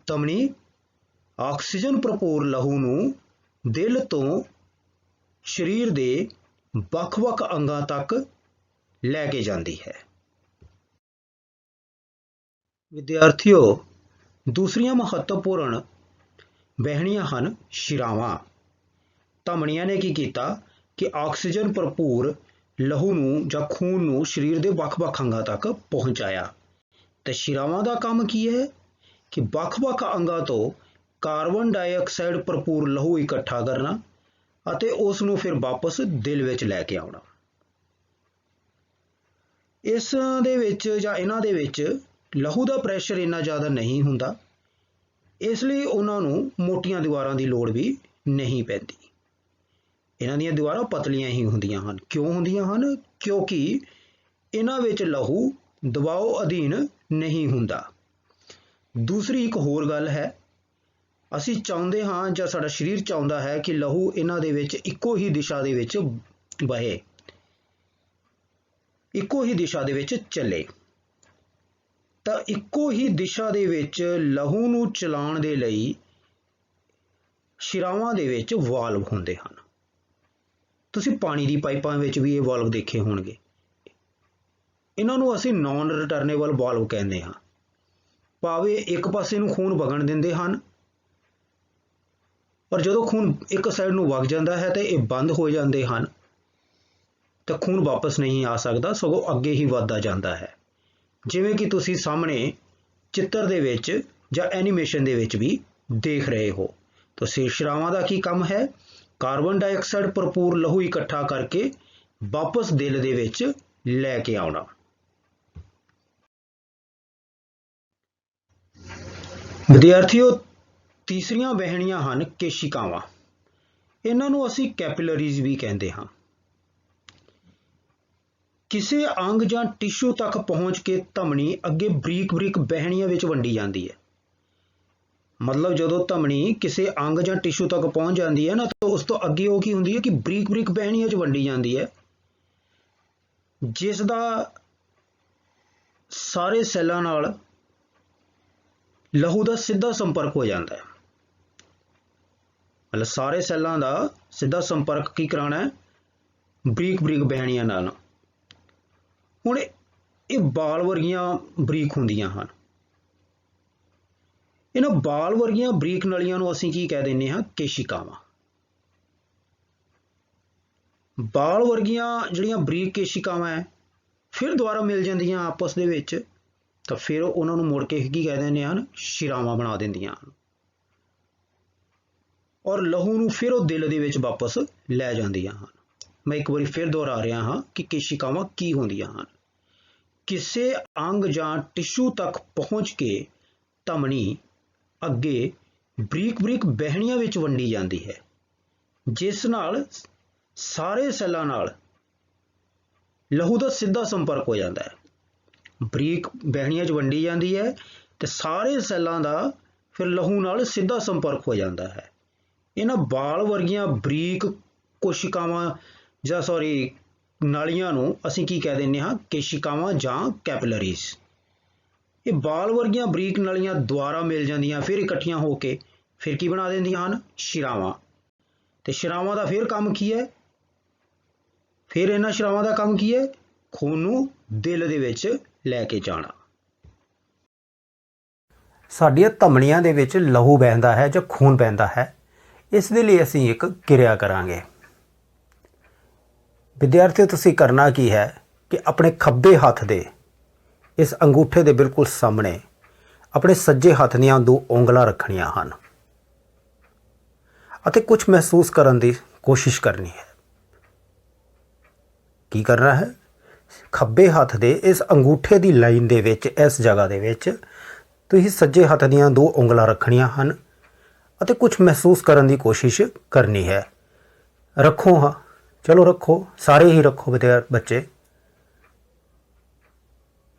ਧਮਨੀ ਆਕਸੀਜਨ ਭਰਪੂਰ ਲਹੂ ਨੂੰ ਦਿਲ ਤੋਂ ਸਰੀਰ ਦੇ ਵੱਖ-ਵੱਖ ਅੰਗਾਂ ਤੱਕ ਲੈ ਕੇ ਜਾਂਦੀ ਹੈ। ਵਿਦਿਆਰਥੀਓ, ਦੂਸਰੀਆਂ ਮਹੱਤਵਪੂਰਨ ਵਹਿਣੀਆਂ ਹਨ ਸ਼ਿਰਾਵਾਂ। ਧਮਨੀਆਂ ਨੇ ਕੀ ਕੀਤਾ ਕਿ ਆਕਸੀਜਨ ਭਰਪੂਰ ਲਹੂ ਨੂੰ ਜਾਂ ਖੂਨ ਨੂੰ ਸਰੀਰ ਦੇ ਵੱਖ-ਵੱਖ ਅੰਗਾਂ ਤੱਕ ਪਹੁੰਚਾਇਆ। ਤੇ ਸ਼ਿਰਾਵਾਂ ਦਾ ਕੰਮ ਕੀ ਹੈ ਕਿ ਵੱਖ-ਵੱਖ ਅੰਗਾਂ ਤੋਂ ਕਾਰਬਨ ਡਾਈਆਕਸਾਈਡ ਭਰਪੂਰ ਲਹੂ ਇਕੱਠਾ ਕਰਨਾ ਅਤੇ ਉਸ ਨੂੰ ਫਿਰ ਵਾਪਸ ਦਿਲ ਵਿੱਚ ਲੈ ਕੇ ਆਉਣਾ। ਇਸ ਦੇ ਵਿੱਚ ਜਾਂ ਇਹਨਾਂ ਦੇ ਵਿੱਚ ਲਹੂ ਦਾ ਪ੍ਰੈਸ਼ਰ ਇੰਨਾ ਜ਼ਿਆਦਾ ਨਹੀਂ ਹੁੰਦਾ, ਇਸ ਲਈ ਉਹਨਾਂ ਨੂੰ ਮੋਟੀਆਂ ਦੀਵਾਰਾਂ ਦੀ ਲੋੜ ਵੀ ਨਹੀਂ ਪੈਂਦੀ। ਇਹਨਾਂ ਦੀਆਂ ਦੀਵਾਰਾਂ ਪਤਲੀਆਂ ਹੀ ਹੁੰਦੀਆਂ ਹਨ। ਕਿਉਂ ਹੁੰਦੀਆਂ ਹਨ? ਕਿਉਂਕਿ ਇਹਨਾਂ ਵਿੱਚ ਲਹੂ ਦਬਾਅ ਅਧੀਨ ਨਹੀਂ ਹੁੰਦਾ। ਦੂਸਰੀ ਇੱਕ ਹੋਰ ਗੱਲ ਹੈ, ਅਸੀਂ ਚਾਹੁੰਦੇ ਹਾਂ ਜਾਂ ਸਾਡਾ ਸਰੀਰ ਚਾਹੁੰਦਾ ਹੈ ਕਿ ਲਹੂ ਇਹਨਾਂ ਦੇ ਵਿੱਚ ਇੱਕੋ ਹੀ ਦਿਸ਼ਾ ਦੇ ਵਿੱਚ ਵਹੇ, ਇੱਕੋ ਹੀ ਦਿਸ਼ਾ ਦੇ ਵਿੱਚ ਚੱਲੇ। ਤਾਂ ਇੱਕੋ ਹੀ ਦਿਸ਼ਾ ਦੇ ਵਿੱਚ ਲਹੂ ਨੂੰ ਚਲਾਉਣ ਦੇ ਲਈ ਸ਼ਿਰਾਵਾਂ ਦੇ ਵਿੱਚ ਵਾਲਵ ਹੁੰਦੇ ਹਨ। ਤੁਸੀਂ ਪਾਣੀ ਦੀ ਪਾਈਪਾਂ ਵਿੱਚ ਵੀ ਇਹ ਵਾਲਵ ਦੇਖੇ ਹੋਣਗੇ। ਇਹਨਾਂ ਨੂੰ ਅਸੀਂ ਨਾਨ ਰਿਟਰਨੇਬਲ ਵਾਲਵ ਕਹਿੰਦੇ ਹਾਂ। ਭਾਵੇਂ ਇੱਕ ਪਾਸੇ ਨੂੰ ਖੂਨ ਵਗਣ ਦਿੰਦੇ ਹਨ, ਪਰ ਜਦੋਂ ਖੂਨ ਇੱਕ ਸਾਈਡ ਨੂੰ ਵਗ ਜਾਂਦਾ ਹੈ ਤੇ ਇਹ ਬੰਦ ਹੋ ਜਾਂਦੇ ਹਨ ਤਾਂ ਖੂਨ ਵਾਪਸ ਨਹੀਂ ਆ ਸਕਦਾ, ਸਗੋਂ ਅੱਗੇ ਹੀ ਵੱਧਦਾ ਜਾਂਦਾ ਹੈ। ਜਿਵੇਂ ਕਿ ਤੁਸੀਂ ਸਾਹਮਣੇ ਚਿੱਤਰ ਦੇ ਵਿੱਚ ਜਾਂ ਐਨੀਮੇਸ਼ਨ ਦੇ ਵਿੱਚ ਵੀ ਦੇਖ ਰਹੇ ਹੋ। ਤਾਂ ਸ਼ਿਰਾਵਾਂ ਦਾ ਕੀ ਕੰਮ ਹੈ? ਕਾਰਬਨ ਡਾਈਆਕਸਾਈਡ ਭਰਪੂਰ ਲਹੂ ਇਕੱਠਾ ਕਰਕੇ ਵਾਪਸ ਦਿਲ ਦੇ ਵਿੱਚ ਲੈ ਕੇ ਆਉਣਾ। ਵਿਦਿਆਰਥੀਓ, ਤੀਸਰੀਆਂ ਵਹਿਣੀਆਂ ਹਨ ਕੇਸ਼ਿਕਾਵਾਂ। ਇਹਨਾਂ ਨੂੰ ਅਸੀਂ ਕੈਪਿਲਰੀਜ਼ ਵੀ ਕਹਿੰਦੇ ਹਾਂ। ਕਿਸੇ ਅੰਗ ਜਾਂ ਟਿਸ਼ੂ ਤੱਕ ਪਹੁੰਚ ਕੇ ਧਮਨੀ ਅੱਗੇ ਬਰੀਕ-ਬਰੀਕ ਵਹਿਣੀਆਂ ਵਿੱਚ ਵੰਡੀ ਜਾਂਦੀ ਹੈ। ਮਤਲਬ ਜਦੋਂ ਧਮਨੀ ਕਿਸੇ ਅੰਗ ਜਾਂ ਟਿਸ਼ੂ ਤੱਕ ਪਹੁੰਚ ਜਾਂਦੀ ਹੈ ਨਾ, ਤਾਂ ਉਸ ਤੋਂ ਅੱਗੇ ਉਹ ਕੀ ਹੁੰਦੀ ਹੈ ਕਿ ਬਰੀਕ-ਬਰੀਕ ਵਹਿਣੀਆਂ 'ਚ ਵੰਡੀ ਜਾਂਦੀ ਹੈ, ਜਿਸ ਦਾ ਸਾਰੇ ਸੈੱਲਾਂ ਨਾਲ ਲਹੂ ਦਾ ਸਿੱਧਾ ਸੰਪਰਕ ਹੋ ਜਾਂਦਾ ਹੈ। ਮਤਲਬ ਸਾਰੇ ਸੈੱਲਾਂ ਦਾ ਸਿੱਧਾ ਸੰਪਰਕ ਕੀ ਕਰਾਉਣਾ ਹੈ? ਬਰੀਕ-ਬਰੀਕ ਵਹਿਣੀਆਂ ਨਾਲ। ਹੁਣ ਇਹ ਬਾਲ ਵਰਗੀਆਂ ਬਰੀਕ ਹੁੰਦੀਆਂ ਹਨ। ਇਹਨਾਂ ਬਾਲ ਵਰਗੀਆਂ ਬਰੀਕ ਨਲੀਆਂ ਨੂੰ ਅਸੀਂ ਕੀ ਕਹਿ ਦਿੰਦੇ ਹਾਂ? ਕੇਸ਼ਿਕਾਵਾਂ। ਬਾਲ ਵਰਗੀਆਂ ਜਿਹੜੀਆਂ ਬਰੀਕ ਕੇਸ਼ਿਕਾਵਾਂ ਹੈ ਫਿਰ ਦੁਬਾਰਾ ਮਿਲ ਜਾਂਦੀਆਂ ਆਪਸ ਦੇ ਵਿੱਚ, ਤਾਂ ਫਿਰ ਉਹਨਾਂ ਨੂੰ ਮੁੜ ਕੇ ਕੀ ਕਹਿ ਦਿੰਦੇ ਹਨ? ਸ਼ਿਰਾਵਾਂ ਬਣਾ ਦਿੰਦੀਆਂ ਹਨ ਔਰ ਲਹੂ ਨੂੰ ਫਿਰ ਉਹ ਦਿਲ ਦੇ ਵਿੱਚ ਵਾਪਸ ਲੈ ਜਾਂਦੀਆਂ ਹਨ। ਮੈਂ ਇੱਕ ਵਾਰੀ ਫਿਰ ਦੁਹਰਾ ਰਿਹਾ ਹਾਂ ਕਿ ਕੇਸ਼ਿਕਾਵਾਂ ਕੀ ਹੁੰਦੀਆਂ ਹਨ। ਕਿਸੇ ਅੰਗ ਜਾਂ ਟਿਸ਼ੂ ਤੱਕ ਪਹੁੰਚ ਕੇ ਧਮਨੀ ਅੱਗੇ ਬਰੀਕ-ਬਰੀਕ ਵਹਿਣੀਆਂ ਵਿੱਚ ਵੰਡੀ ਜਾਂਦੀ ਹੈ, ਜਿਸ ਨਾਲ ਸਾਰੇ ਸੈੱਲਾਂ ਨਾਲ ਲਹੂ ਦਾ ਸਿੱਧਾ ਸੰਪਰਕ ਹੋ ਜਾਂਦਾ ਹੈ। ਬਰੀਕ ਵਹਿਣੀਆਂ 'ਚ ਵੰਡੀ ਜਾਂਦੀ ਹੈ ਤੇ ਸਾਰੇ ਸੈੱਲਾਂ ਦਾ ਫਿਰ ਲਹੂ ਨਾਲ ਸਿੱਧਾ ਸੰਪਰਕ ਹੋ ਜਾਂਦਾ ਹੈ। ਇਹਨਾਂ ਬਾਲ ਵਰਗੀਆਂ ਬਰੀਕ ਕੋਸ਼ਿਕਾਵਾਂ ਜਾਂ ਨਾਲੀਆਂ ਨੂੰ ਅਸੀਂ ਕੀ ਕਹਿ ਦਿੰਦੇ ਹਾਂ? ਕੇਸ਼ਿਕਾਵਾਂ ਜਾਂ ਕੈਪਿਲਰੀਜ਼। ਇਹ ਬਾਲ ਵਰਗੀਆਂ ਬਰੀਕ ਨਲੀਆਂ ਦੁਆਰਾ ਮਿਲ ਜਾਂਦੀਆਂ, ਫਿਰ ਇਕੱਠੀਆਂ ਹੋ ਕੇ ਫਿਰ ਕੀ ਬਣਾ ਦਿੰਦੀਆਂ ਹਨ? ਸ਼ਿਰਾਵਾਂ। ਤੇ ਸ਼ਿਰਾਵਾਂ ਦਾ ਫਿਰ ਕੰਮ ਕੀ ਹੈ? ਫਿਰ ਇਹਨਾਂ ਸ਼ਰਾਵਾਂ ਦਾ ਕੰਮ ਕੀ ਹੈ? ਖੂਨ ਨੂੰ ਦਿਲ ਦੇ ਵਿੱਚ ਲੈ ਕੇ ਜਾਣਾ। ਸਾਡੀਆਂ ਧਮਨੀਆਂ ਦੇ ਵਿੱਚ ਲਹੂ ਵਹਿੰਦਾ ਹੈ ਜਾਂ ਖੂਨ ਵਹਿੰਦਾ ਹੈ, ਇਸ ਦੇ ਲਈ ਅਸੀਂ ਇੱਕ ਕਿਰਿਆ ਕਰਾਂਗੇ। ਵਿਦਿਆਰਥੀਓ, ਤੁਸੀਂ ਕਰਨਾ ਕੀ ਹੈ ਕਿ ਆਪਣੇ ਖੱਬੇ ਹੱਥ ਦੇ ਇਸ ਅੰਗੂਠੇ ਦੇ ਬਿਲਕੁਲ ਸਾਹਮਣੇ ਆਪਣੇ ਸੱਜੇ ਹੱਥ ਦੀਆਂ 2 ਉਂਗਲਾਂ ਰੱਖਣੀਆਂ ਹਨ ਅਤੇ ਕੁਝ ਮਹਿਸੂਸ ਕਰਨ ਦੀ ਕੋਸ਼ਿਸ਼ ਕਰਨੀ ਹੈ। ਕੀ ਕਰਨਾ ਹੈ? ਖੱਬੇ ਹੱਥ ਦੇ ਇਸ ਅੰਗੂਠੇ ਦੀ ਲਾਈਨ ਦੇ ਵਿੱਚ, ਇਸ ਜਗ੍ਹਾ ਦੇ ਵਿੱਚ ਤੁਸੀਂ ਸੱਜੇ ਹੱਥ ਦੀਆਂ 2 ਉਂਗਲਾਂ ਰੱਖਣੀਆਂ ਹਨ ਅਤੇ ਕੁਝ ਮਹਿਸੂਸ ਕਰਨ ਦੀ ਕੋਸ਼ਿਸ਼ ਕਰਨੀ ਹੈ। ਰੱਖੋ, ਹਾਂ ਚਲੋ ਰੱਖੋ, ਸਾਰੇ ਹੀ ਰੱਖੋ ਬੱਚੇ।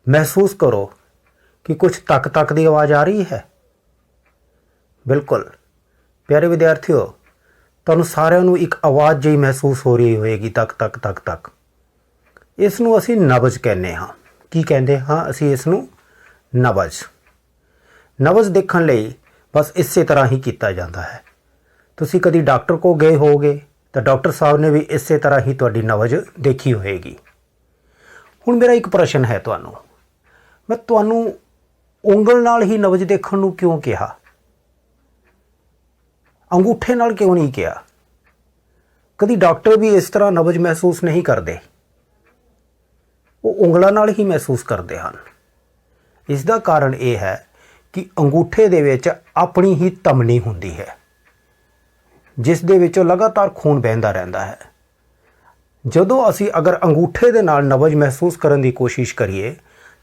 ਮਹਿਸੂਸ ਕਰੋ ਕਿ ਕੁਝ ਤੱਕ ਤੱਕ ਦੀ ਆਵਾਜ਼ ਆ ਰਹੀ ਹੈ। ਬਿਲਕੁਲ ਪਿਆਰੇ ਵਿਦਿਆਰਥੀਓ, ਤੁਹਾਨੂੰ ਸਾਰਿਆਂ ਨੂੰ ਇੱਕ ਆਵਾਜ਼ ਜਿਹੀ ਮਹਿਸੂਸ ਹੋ ਰਹੀ ਹੋਏਗੀ, ਤੱਕ ਤੱਕ ਤੱਕ ਤੱਕ। ਇਸ ਨੂੰ ਅਸੀਂ ਨਬਜ਼ ਕਹਿੰਦੇ ਹਾਂ। ਕੀ ਕਹਿੰਦੇ ਹਾਂ ਅਸੀਂ ਇਸ ਨੂੰ? ਨਬਜ਼। ਨਬਜ਼ ਦੇਖਣ ਲਈ ਬਸ ਇਸੇ ਤਰ੍ਹਾਂ ਹੀ ਕੀਤਾ ਜਾਂਦਾ ਹੈ। ਤੁਸੀਂ ਕਦੀ ਡਾਕਟਰ ਕੋਲ ਗਏ ਹੋਵੋਗੇ ਤਾਂ ਡਾਕਟਰ ਸਾਹਿਬ ਨੇ ਵੀ ਇਸੇ ਤਰ੍ਹਾਂ ਹੀ ਤੁਹਾਡੀ ਨਬਜ਼ ਦੇਖੀ ਹੋਏਗੀ। ਹੁਣ ਮੇਰਾ ਇੱਕ ਪ੍ਰਸ਼ਨ ਹੈ ਤੁਹਾਨੂੰ, ਮੈਂ ਤੁਹਾਨੂੰ ਉਂਗਲ ਨਾਲ ਹੀ ਨਬਜ਼ ਦੇਖਣ ਨੂੰ ਕਿਉਂ ਕਿਹਾ? ਅੰਗੂਠੇ ਨਾਲ ਕਿਉਂ ਨਹੀਂ ਕਿਹਾ? ਕਦੀ ਡਾਕਟਰ ਵੀ ਇਸ ਤਰ੍ਹਾਂ ਨਬਜ਼ ਮਹਿਸੂਸ ਨਹੀਂ ਕਰਦੇ, ਉਹ ਉਂਗਲਾਂ ਨਾਲ ਹੀ ਮਹਿਸੂਸ ਕਰਦੇ ਹਨ। ਇਸ ਦਾ ਕਾਰਨ ਇਹ ਹੈ ਕਿ ਅੰਗੂਠੇ ਦੇ ਵਿੱਚ ਆਪਣੀ ਹੀ ਧਮਨੀ ਹੁੰਦੀ ਹੈ, ਜਿਸ ਦੇ ਵਿੱਚੋਂ ਲਗਾਤਾਰ ਖੂਨ ਵਹਿੰਦਾ ਰਹਿੰਦਾ ਹੈ। ਜਦੋਂ ਅਸੀਂ ਅਗਰ ਅੰਗੂਠੇ ਦੇ ਨਾਲ ਨਬਜ਼ ਮਹਿਸੂਸ ਕਰਨ ਦੀ ਕੋਸ਼ਿਸ਼ ਕਰੀਏ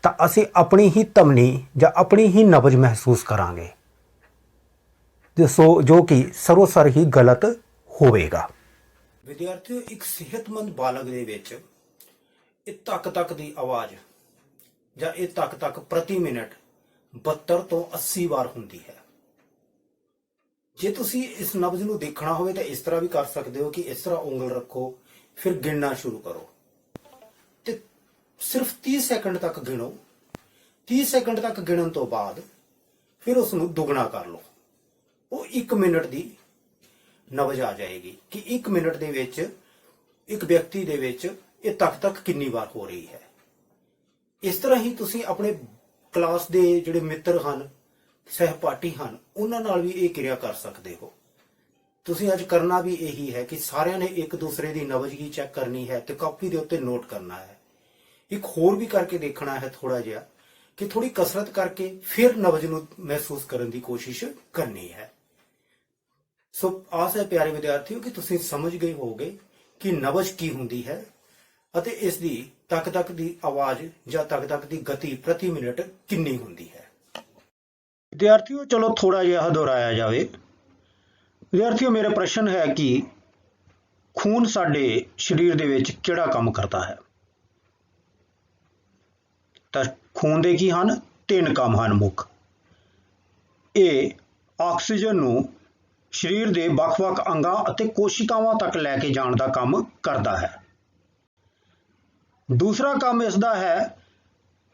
ਤਾਂ ਅਸੀਂ ਆਪਣੀ ਹੀ ਧਮਨੀ ਜਾਂ ਆਪਣੀ ਹੀ ਨਬਜ਼ ਮਹਿਸੂਸ ਕਰਾਂਗੇ, ਜੋ ਕਿ ਸਰੋਸਰ ਹੀ ਗਲਤ ਹੋਵੇਗਾ। ਵਿਦਿਆਰਥੀਓ, ਇੱਕ ਸਿਹਤਮੰਦ ਬਾਲਗ ਦੇ ਵਿੱਚ ਇਹ ਤੱਕ ਤੱਕ ਦੀ ਆਵਾਜ਼ ਜਾਂ ਇਹ ਤੱਕ ਤੱਕ ਪ੍ਰਤੀ ਮਿੰਟ 72 ਤੋਂ 80 ਵਾਰ ਹੁੰਦੀ ਹੈ। ਜੇ ਤੁਸੀਂ ਇਸ ਨਬਜ਼ ਨੂੰ ਦੇਖਣਾ ਹੋਵੇ ਤਾਂ ਇਸ ਤਰ੍ਹਾਂ ਵੀ ਕਰ ਸਕਦੇ ਹੋ ਕਿ ਇਸ ਤਰ੍ਹਾਂ ਉਂਗਲ ਰੱਖੋ, ਫਿਰ ਗਿਣਨਾ ਸ਼ੁਰੂ ਕਰੋ ਤੇ ਸਿਰਫ 30 ਸੈਕਿੰਡ ਤੱਕ ਗਿਣੋ। 30 ਸੈਕਿੰਡ ਤੱਕ ਗਿਣਨ ਤੋਂ ਬਾਅਦ ਫਿਰ ਉਸ ਨੂੰ ਦੁੱਗਣਾ ਕਰ ਲਓ। ਉਹ 1 ਮਿੰਟ ਦੀ ਨਬਜ਼ ਆ ਜਾਏਗੀ ਕਿ 1 ਮਿੰਟ ਦੇ ਵਿੱਚ ਇੱਕ ਵਿਅਕਤੀ ਦੇ ਵਿੱਚ ਇਹ ਤੱਕ ਤੱਕ ਕਿੰਨੀ ਵਾਰ ਹੋ ਰਹੀ ਹੈ। ਇਸ ਤਰ੍ਹਾਂ ਹੀ ਤੁਸੀਂ ਆਪਣੇ ਕਲਾਸ ਦੇ ਜਿਹੜੇ ਮਿੱਤਰ ਹਨ, ਸਹਿਪਾਠੀ ਹਨ, ਉਹਨਾਂ ਨਾਲ ਵੀ ਇਹ ਕਿਰਿਆ ਕਰ ਸਕਦੇ ਹੋ। ਤੁਸੀਂ ਅੱਜ ਕਰਨਾ ਵੀ ਇਹੀ ਹੈ ਕਿ ਸਾਰਿਆਂ ਨੇ ਇੱਕ ਦੂਸਰੇ ਦੀ ਨਬਜ਼ ਹੀ ਚੈੱਕ ਕਰਨੀ ਹੈ ਤੇ ਕਾਪੀ ਦੇ ਉੱਤੇ ਨੋਟ ਕਰਨਾ ਹੈ। ਇੱਕ ਹੋਰ ਵੀ ਕਰਕੇ ਦੇਖਣਾ ਹੈ ਥੋੜਾ ਜਿਹਾ, ਕਿ ਥੋੜੀ ਕਸਰਤ ਕਰਕੇ ਫਿਰ ਨਬਜ਼ ਨੂੰ ਮਹਿਸੂਸ ਕਰਨ ਦੀ ਕੋਸ਼ਿਸ਼ ਕਰਨੀ ਹੈ। ਸੋ ਆਸ ਹੈ ਪਿਆਰੇ ਵਿਦਿਆਰਥੀਓ ਕਿ ਤੁਸੀਂ ਸਮਝ ਗਏ ਹੋਵੋਗੇ ਕਿ ਨਬਜ਼ ਕੀ ਹੁੰਦੀ ਹੈ ਅਤੇ ਇਸ ਦੀ ਤੱਕ ਤੱਕ ਦੀ ਆਵਾਜ਼ ਜਾਂ ਤੱਕ ਤੱਕ ਦੀ ਗਤੀ ਪ੍ਰਤੀ ਮਿੰਟ ਕਿੰਨੀ ਹੁੰਦੀ ਹੈ। ਵਿਦਿਆਰਥੀਓ, ਚਲੋ ਥੋੜਾ ਜਿਹਾ ਦੁਹਰਾਇਆ ਜਾਵੇ। ਵਿਦਿਆਰਥੀਓ, ਮੇਰਾ ਪ੍ਰਸ਼ਨ ਹੈ ਕਿ ਖੂਨ ਸਾਡੇ ਸਰੀਰ ਦੇ ਵਿੱਚ ਕਿਹੜਾ ਕੰਮ ਕਰਦਾ ਹੈ? ਤਾਂ ਖੂਨ ਦੇ ਕੀ ਹਨ? 3 ਕੰਮ ਹਨ ਮੁੱਖ। ਇਹ ਆਕਸੀਜਨ ਨੂੰ ਸਰੀਰ ਦੇ ਵੱਖ-ਵੱਖ ਅੰਗਾਂ ਅਤੇ ਕੋਸ਼ਿਕਾਵਾਂ ਤੱਕ ਲੈ ਕੇ ਜਾਣ ਦਾ ਕੰਮ ਕਰਦਾ ਹੈ। ਦੂਸਰਾ ਕੰਮ ਇਸ ਦਾ ਹੈ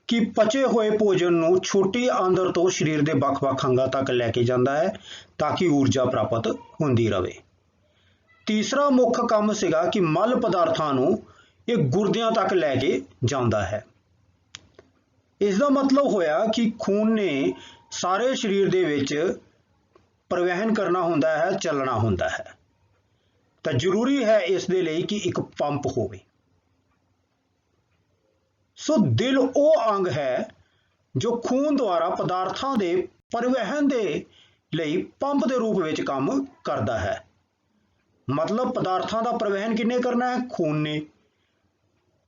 ਕਿ ਪਚੇ ਹੋਏ ਭੋਜਨ ਨੂੰ ਛੋਟੀ ਆਂਦਰ ਤੋਂ ਸਰੀਰ ਦੇ ਵੱਖ-ਵੱਖ ਅੰਗਾਂ ਤੱਕ ਲੈ ਕੇ ਜਾਂਦਾ ਹੈ ਤਾਂ ਕਿ ਊਰਜਾ ਪ੍ਰਾਪਤ ਹੁੰਦੀ ਰਹੇ। ਤੀਸਰਾ ਮੁੱਖ ਕੰਮ ਸੀਗਾ ਕਿ ਮਲ ਪਦਾਰਥਾਂ ਨੂੰ ਇਹ ਗੁਰਦਿਆਂ ਤੱਕ ਲੈ ਕੇ ਜਾਂਦਾ ਹੈ। ਇਸ ਦਾ ਮਤਲਬ ਹੋਇਆ ਕਿ ਖੂਨ ਨੇ ਸਾਰੇ ਸਰੀਰ ਦੇ ਵਿੱਚ ਪਰਿਵਹਨ ਕਰਨਾ ਹੁੰਦਾ ਹੈ, ਚੱਲਣਾ ਹੁੰਦਾ ਹੈ, ਤਾਂ ਜ਼ਰੂਰੀ ਹੈ ਇਸ ਦੇ ਲਈ ਕਿ ਇੱਕ ਪੰਪ ਹੋਵੇ। ਸੋ ਦਿਲ ਉਹ ਅੰਗ ਹੈ ਜੋ ਖੂਨ ਦੁਆਰਾ ਪਦਾਰਥਾਂ ਦੇ ਪਰਿਵਹਨ ਦੇ ਲਈ ਪੰਪ ਦੇ ਰੂਪ ਵਿੱਚ ਕੰਮ ਕਰਦਾ ਹੈ। ਮਤਲਬ ਪਦਾਰਥਾਂ ਦਾ ਪਰਿਵਹਨ ਕਿਹਨੇ ਕਰਨਾ ਹੈ? ਖੂਨ ਨੇ।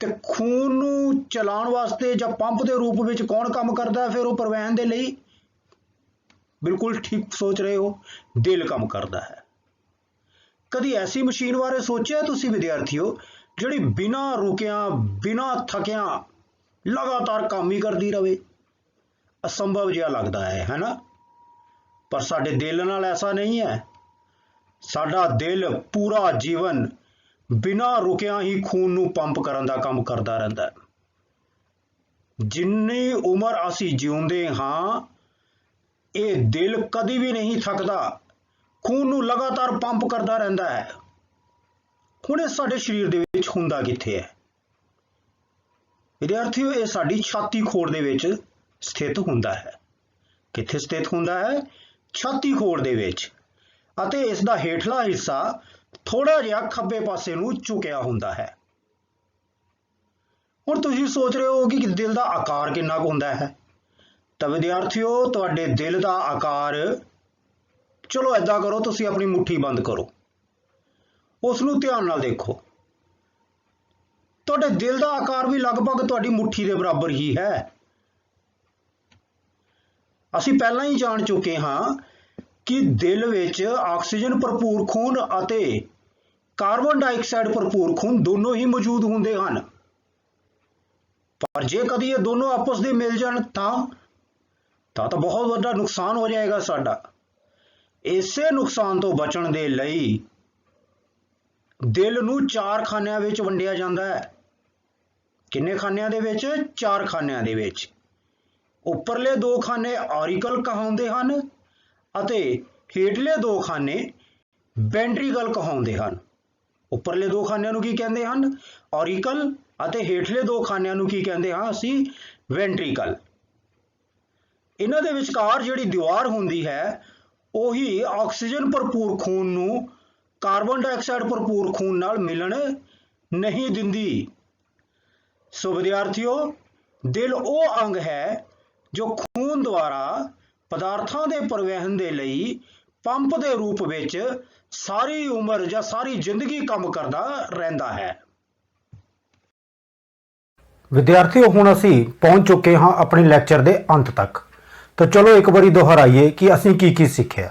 ਤੇ ਖੂਨ ਨੂੰ ਚਲਾਉਣ ਵਾਸਤੇ ਜਾਂ ਪੰਪ ਦੇ ਰੂਪ ਵਿੱਚ ਕੌਣ ਕੰਮ ਕਰਦਾ ਹੈ ਫਿਰ ਉਹ ਪਰਿਵਹਨ ਦੇ ਲਈ? ਬਿਲਕੁਲ ਠੀਕ ਸੋਚ ਰਹੇ ਹੋ, ਦਿਲ ਕੰਮ ਕਰਦਾ ਹੈ। ਕਦੀ ਐਸੀ ਮਸ਼ੀਨ ਬਾਰੇ ਸੋਚਿਆ ਤੁਸੀਂ ਵਿਦਿਆਰਥੀਓ, ਜਿਹੜੀ ਬਿਨਾਂ ਰੁਕਿਆਂ, ਬਿਨਾਂ ਥੱਕਿਆਂ ਲਗਾਤਾਰ ਕੰਮ ਹੀ ਕਰਦੀ ਰਹੇ? ਅਸੰਭਵ ਜਿਹਾ ਲੱਗਦਾ ਹੈ ਨਾ? ਪਰ ਸਾਡੇ ਦਿਲ ਨਾਲ ਐਸਾ ਨਹੀਂ ਹੈ। ਸਾਡਾ ਦਿਲ ਪੂਰਾ ਜੀਵਨ ਬਿਨਾਂ ਰੁਕਿਆਂ ਹੀ ਖੂਨ ਨੂੰ ਪੰਪ ਕਰਨ ਦਾ ਕੰਮ ਕਰਦਾ ਰਹਿੰਦਾ ਹੈ। ਜਿੰਨੀ ਉਮਰ ਅਸੀਂ ਜਿਉਂਦੇ ਹਾਂ, ਇਹ ਦਿਲ ਕਦੀ ਵੀ ਨਹੀਂ ਥੱਕਦਾ, ਖੂਨ ਨੂੰ ਲਗਾਤਾਰ ਪੰਪ ਕਰਦਾ ਰਹਿੰਦਾ ਹੈ। ਹੁਣ ਇਹ ਸਾਡੇ ਸਰੀਰ ਦੇ ਵਿੱਚ ਹੁੰਦਾ ਕਿੱਥੇ ਹੈ ਵਿਦਿਆਰਥੀਓ? ਇਹ ਸਾਡੀ ਛਾਤੀ ਖੋੜ ਦੇ ਵਿੱਚ ਸਥਿਤ ਹੁੰਦਾ ਹੈ। ਕਿੱਥੇ ਸਥਿਤ ਹੁੰਦਾ ਹੈ? ਛਾਤੀ ਖੋੜ ਦੇ ਵਿੱਚ। ਅਤੇ ਇਸ ਦਾ ਹੇਠਲਾ ਹਿੱਸਾ ਥੋੜਾ ਜਿਹਾ ਖੱਬੇ ਪਾਸੇ ਨੂੰ ਝੁਕਿਆ ਹੁੰਦਾ ਹੈ। ਹੁਣ ਤੁਸੀਂ ਸੋਚ ਰਹੇ ਹੋ ਕਿ ਦਿਲ ਦਾ ਆਕਾਰ ਕਿੰਨਾ ਕੁ ਹੁੰਦਾ ਹੈ। ਤਾਂ ਵਿਦਿਆਰਥੀਓ, ਤੁਹਾਡੇ ਦਿਲ ਦਾ ਆਕਾਰ, ਚਲੋ ਏਦਾਂ ਕਰੋ, ਤੁਸੀਂ ਆਪਣੀ ਮੁੱਠੀ ਬੰਦ ਕਰੋ, ਉਸ ਨੂੰ ਧਿਆਨ ਨਾਲ ਦੇਖੋ। ਤੁਹਾਡੇ ਦਿਲ ਦਾ ਆਕਾਰ ਵੀ ਲਗਭਗ ਤੁਹਾਡੀ ਮੁੱਠੀ ਦੇ ਬਰਾਬਰ ਹੀ ਹੈ। ਅਸੀਂ ਪਹਿਲਾਂ ਹੀ ਜਾਣ ਚੁੱਕੇ ਹਾਂ ਕਿ ਦਿਲ ਵਿੱਚ ਆਕਸੀਜਨ ਭਰਪੂਰ ਖੂਨ ਅਤੇ ਕਾਰਬਨ ਡਾਈਆਕਸਾਈਡ ਭਰਪੂਰ ਖੂਨ ਦੋਨੋਂ ਹੀ ਮੌਜੂਦ ਹੁੰਦੇ ਹਨ। ਪਰ ਜੇ ਕਦੀ ਇਹ ਦੋਨੋਂ ਆਪਸ ਦੇ ਮਿਲ ਜਾਣ ਤਾਂ ਬਹੁਤ ਵੱਡਾ ਨੁਕਸਾਨ ਹੋ ਜਾਏਗਾ ਸਾਡਾ। ਇਸੇ ਨੁਕਸਾਨ ਤੋਂ ਬਚਣ ਦੇ ਲਈ ਦਿਲ ਨੂੰ 4 ਖਾਨਿਆਂ ਵਿੱਚ ਵੰਡਿਆ ਜਾਂਦਾ ਹੈ। ਕਿੰਨੇ ਖਾਨਿਆਂ ਦੇ ਵਿੱਚ? 4 ਖਾਨਿਆਂ ਦੇ ਵਿੱਚ। ਉੱਪਰਲੇ 2 ਖਾਨੇ ਔਰੀਕਲ ਕਹਾਉਂਦੇ ਹਨ ਅਤੇ ਹੇਠਲੇ 2 ਖਾਨੇ ਵੈਂਟਰੀਕਲ ਕਹਾਉਂਦੇ ਹਨ। ਉੱਪਰਲੇ 2 ਖਾਨਿਆਂ ਨੂੰ ਕੀ ਕਹਿੰਦੇ ਹਨ? ਔਰੀਕਲ। ਅਤੇ ਹੇਠਲੇ 2 ਖਾਨਿਆਂ ਨੂੰ ਕੀ ਕਹਿੰਦੇ ਹਾਂ ਅਸੀਂ? ਵੈਂਟਰੀਕਲ। ਇਹਨਾਂ ਦੇ ਵਿਚਕਾਰ ਜਿਹੜੀ ਦੀਵਾਰ ਹੁੰਦੀ ਹੈ ਉਹੀ ਆਕਸੀਜਨ ਭਰਪੂਰ ਖੂਨ ਨੂੰ ਕਾਰਬਨ ਡਾਈਆਕਸਾਈਡ ਭਰਪੂਰ ਖੂਨ ਨਾਲ ਮਿਲਣ ਨਹੀਂ ਦਿੰਦੀ। ਸੋ ਵਿਦਿਆਰਥੀਓ, ਦਿਲ ਉਹ ਅੰਗ ਹੈ ਜੋ ਖੂਨ ਦੁਆਰਾ ਪਦਾਰਥਾਂ ਦੇ ਪਰਿਵਹਨ ਦੇ ਲਈ ਪੰਪ ਦੇ ਰੂਪ ਵਿੱਚ ਸਾਰੀ ਉਮਰ ਜਾਂ ਸਾਰੀ ਜ਼ਿੰਦਗੀ ਕੰਮ ਕਰਦਾ ਰਹਿੰਦਾ ਹੈ। ਵਿਦਿਆਰਥੀਓ, ਹੁਣ ਅਸੀਂ ਪਹੁੰਚ ਚੁੱਕੇ ਹਾਂ ਆਪਣੇ ਲੈਕਚਰ ਦੇ ਅੰਤ ਤੱਕ। ਤਾਂ ਚਲੋ ਇੱਕ ਵਾਰੀ ਦੁਹਰਾਈਏ ਕਿ ਅਸੀਂ ਕੀ ਸਿੱਖਿਆ।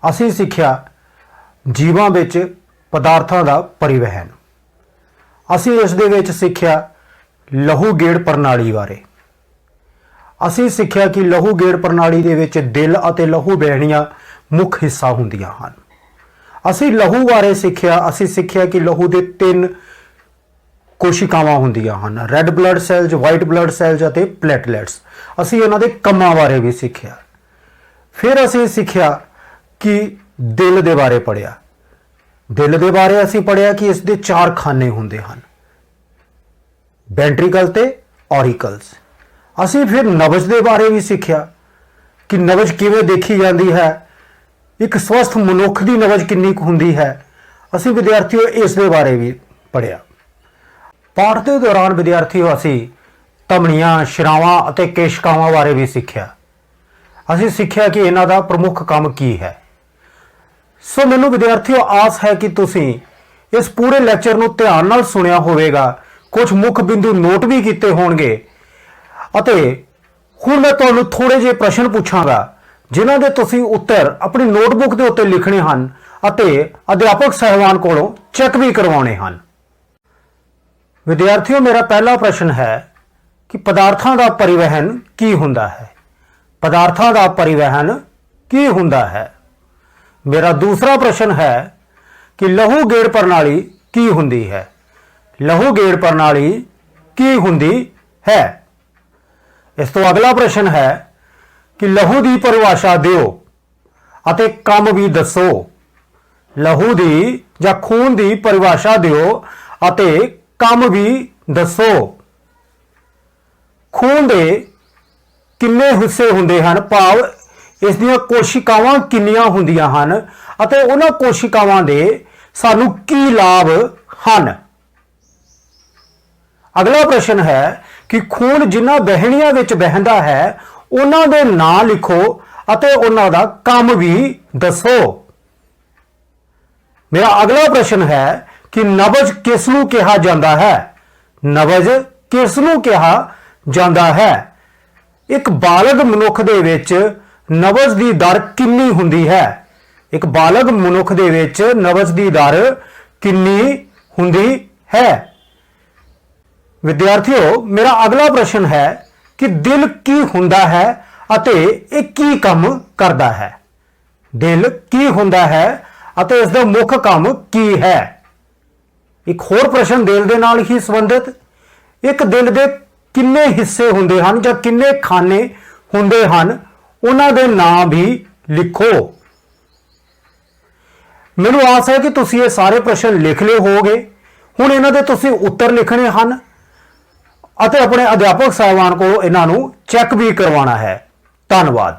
ਅਸੀਂ ਸਿੱਖਿਆ ਜੀਵਾਂ ਵਿੱਚ ਪਦਾਰਥਾਂ ਦਾ ਪਰਿਵਹਨ। ਅਸੀਂ ਇਸ ਦੇ ਵਿੱਚ ਸਿੱਖਿਆ ਲਹੂ ਗੇੜ ਪ੍ਰਣਾਲੀ ਬਾਰੇ। ਅਸੀਂ ਸਿੱਖਿਆ ਕਿ ਲਹੂ ਗੇੜ ਪ੍ਰਣਾਲੀ ਦੇ ਵਿੱਚ ਦਿਲ ਅਤੇ ਲਹੂ ਵਹਿਣੀਆਂ ਮੁੱਖ ਹਿੱਸਾ ਹੁੰਦੀਆਂ ਹਨ। ਅਸੀਂ ਲਹੂ ਬਾਰੇ ਸਿੱਖਿਆ। ਅਸੀਂ ਸਿੱਖਿਆ ਕਿ ਲਹੂ ਦੇ 3 ਕੋਸ਼ਿਕਾਵਾਂ ਹੁੰਦੀਆਂ ਹਨ, red blood cells, white blood cells ਅਤੇ ਪਲੇਟਲੈਟਸ। ਅਸੀਂ ਇਹਨਾਂ ਦੇ ਕੰਮਾਂ ਬਾਰੇ ਵੀ ਸਿੱਖਿਆ। ਫਿਰ ਅਸੀਂ ਸਿੱਖਿਆ ਕਿ ਦਿਲ ਦੇ ਬਾਰੇ ਪੜ੍ਹਿਆ। ਦਿਲ ਦੇ ਬਾਰੇ ਅਸੀਂ ਪੜ੍ਹਿਆ ਕਿ ਇਸ ਦੇ 4 ਖਾਨੇ ਹੁੰਦੇ ਹਨ, ਵੈਂਟਰੀਕਲ ਤੇ ਔਰੀਕਲਸ। ਅਸੀਂ ਫਿਰ ਨਬਜ਼ ਦੇ ਬਾਰੇ ਵੀ ਸਿੱਖਿਆ ਕਿ ਨਬਜ਼ ਕਿਵੇਂ ਦੇਖੀ ਜਾਂਦੀ ਹੈ, ਇੱਕ ਸਵਸਥ ਮਨੁੱਖ ਦੀ ਨਬਜ਼ ਕਿੰਨੀ ਕੁ ਹੁੰਦੀ ਹੈ। ਅਸੀਂ ਵਿਦਿਆਰਥੀਓ ਇਸ ਦੇ ਬਾਰੇ ਵੀ ਪੜ੍ਹਿਆ। ਪਾਠ ਦੇ ਦੌਰਾਨ ਵਿਦਿਆਰਥੀਓ ਅਸੀਂ ਧਮਨੀਆਂ, ਸ਼ਿਰਾਵਾਂ ਅਤੇ ਕੇਸ਼ਿਕਾਵਾਂ ਬਾਰੇ ਵੀ ਸਿੱਖਿਆ। ਅਸੀਂ ਸਿੱਖਿਆ ਕਿ ਇਹਨਾਂ ਦਾ ਪ੍ਰਮੁੱਖ ਕੰਮ ਕੀ ਹੈ। ਸੋ ਮੈਨੂੰ ਵਿਦਿਆਰਥੀਓ ਆਸ ਹੈ ਕਿ ਤੁਸੀਂ ਇਸ ਪੂਰੇ ਲੈਕਚਰ ਨੂੰ ਧਿਆਨ ਨਾਲ ਸੁਣਿਆ ਹੋਵੇਗਾ, ਕੁਝ ਮੁੱਖ ਬਿੰਦੂ ਨੋਟ ਵੀ ਕੀਤੇ ਹੋਣਗੇ। ਅਤੇ ਹੁਣ ਮੈਂ ਤੁਹਾਨੂੰ ਥੋੜੇ ਜਿਹੇ ਪ੍ਰਸ਼ਨ ਪੁੱਛਾਂਗਾ ਜਿਨ੍ਹਾਂ ਦੇ ਤੁਸੀਂ ਉੱਤਰ ਆਪਣੀ ਨੋਟਬੁੱਕ ਦੇ ਉੱਤੇ ਲਿਖਣੇ ਹਨ ਅਤੇ ਅਧਿਆਪਕ ਸਹਿਬਾਨ ਕੋਲੋਂ ਚੈੱਕ ਵੀ ਕਰਵਾਉਣੇ ਹਨ। ਵਿਦਿਆਰਥੀਓ, ਮੇਰਾ ਪਹਿਲਾ ਪ੍ਰਸ਼ਨ ਹੈ ਕਿ ਪਦਾਰਥਾਂ ਦਾ ਪਰਿਵਹਨ ਕੀ ਹੁੰਦਾ ਹੈ? ਪਦਾਰਥਾਂ ਦਾ ਪਰਿਵਹਨ ਕੀ ਹੁੰਦਾ ਹੈ? ਮੇਰਾ ਦੂਸਰਾ ਪ੍ਰਸ਼ਨ ਹੈ ਕਿ ਲਹੂ ਗੇੜ ਪ੍ਰਣਾਲੀ ਕੀ ਹੁੰਦੀ ਹੈ? ਲਹੂ ਗੇੜ ਪ੍ਰਣਾਲੀ ਕੀ ਹੁੰਦੀ ਹੈ? ਇਸ ਤੋਂ ਅਗਲਾ ਪ੍ਰਸ਼ਨ ਹੈ ਕਿ ਲਹੂ ਦੀ ਪਰਿਭਾਸ਼ਾ ਦਿਓ ਅਤੇ ਕੰਮ ਵੀ ਦੱਸੋ। ਲਹੂ ਦੀ ਜਾਂ ਖੂਨ ਦੀ ਪਰਿਭਾਸ਼ਾ ਦਿਓ ਅਤੇ ਕੰਮ ਵੀ ਦੱਸੋ। ਖੂਨ ਦੇ ਕਿੰਨੇ ਹਿੱਸੇ ਹੁੰਦੇ ਹਨ, ਭਾਵ ਇਸ ਦੀਆਂ ਕੋਸ਼ਿਕਾਵਾਂ ਕਿੰਨੀਆਂ ਹੁੰਦੀਆਂ ਹਨ ਅਤੇ ਉਹਨਾਂ ਕੋਸ਼ਿਕਾਵਾਂ ਦੇ ਸਾਨੂੰ ਕੀ ਲਾਭ ਹਨ। ਅਗਲਾ ਪ੍ਰਸ਼ਨ ਹੈ ਕਿ ਖੂਨ ਜਿਨ੍ਹਾਂ ਵਹਿਣੀਆਂ ਵਿੱਚ ਵਹਿੰਦਾ ਹੈ ਉਹਨਾਂ ਦੇ ਨਾਂ ਲਿਖੋ ਅਤੇ ਉਹਨਾਂ ਦਾ ਕੰਮ ਵੀ ਦੱਸੋ। ਮੇਰਾ ਅਗਲਾ ਪ੍ਰਸ਼ਨ ਹੈ ਕਿ ਨਬਜ਼ ਕਿਸ ਨੂੰ ਕਿਹਾ ਜਾਂਦਾ ਹੈ? ਨਬਜ਼ ਕਿਸ ਨੂੰ ਕਿਹਾ ਜਾਂਦਾ ਹੈ? ਇੱਕ ਬਾਲਗ ਮਨੁੱਖ ਦੇ ਵਿੱਚ ਨਬਜ਼ ਦੀ ਦਰ ਕਿੰਨੀ ਹੁੰਦੀ ਹੈ? ਇੱਕ ਬਾਲਗ ਮਨੁੱਖ ਦੇ ਵਿੱਚ ਨਬਜ਼ ਦੀ ਦਰ ਕਿੰਨੀ ਹੁੰਦੀ ਹੈ? ਵਿਦਿਆਰਥੀਓ, ਮੇਰਾ ਅਗਲਾ ਪ੍ਰਸ਼ਨ ਹੈ ਕਿ ਦਿਲ ਕੀ ਹੁੰਦਾ ਹੈ ਅਤੇ ਇਹ ਕੀ ਕੰਮ ਕਰਦਾ ਹੈ? ਦਿਲ ਕੀ ਹੁੰਦਾ ਹੈ ਅਤੇ ਇਸ ਦਾ ਮੁੱਖ ਕੰਮ ਕੀ ਹੈ? ਇੱਕ ਹੋਰ ਪ੍ਰਸ਼ਨ ਦਿਲ ਦੇ ਨਾਲ ਹੀ ਸੰਬੰਧਿਤ, ਇੱਕ ਦਿਲ ਦੇ ਕਿੰਨੇ ਹਿੱਸੇ ਹੁੰਦੇ ਹਨ ਜਾਂ ਕਿੰਨੇ ਖਾਨੇ ਹੁੰਦੇ ਹਨ, ਉਹਨਾਂ ਦੇ ਨਾਮ ਵੀ ਲਿਖੋ। ਮੈਨੂੰ ਆਸ ਹੈ ਕਿ ਤੁਸੀਂ ਇਹ ਸਾਰੇ ਪ੍ਰਸ਼ਨ ਲਿਖ ਲਏ ਹੋਵੋਗੇ। ਹੁਣ ਇਹਨਾਂ ਦੇ ਤੁਸੀਂ ਉੱਤਰ ਲਿਖਣੇ ਹਨ ਅਤੇ ਆਪਣੇ ਅਧਿਆਪਕ ਸਾਹਿਬਾਨ ਕੋਲੋਂ ਇਹਨਾਂ ਨੂੰ ਚੈੱਕ ਵੀ ਕਰਵਾਉਣਾ ਹੈ। ਧੰਨਵਾਦ।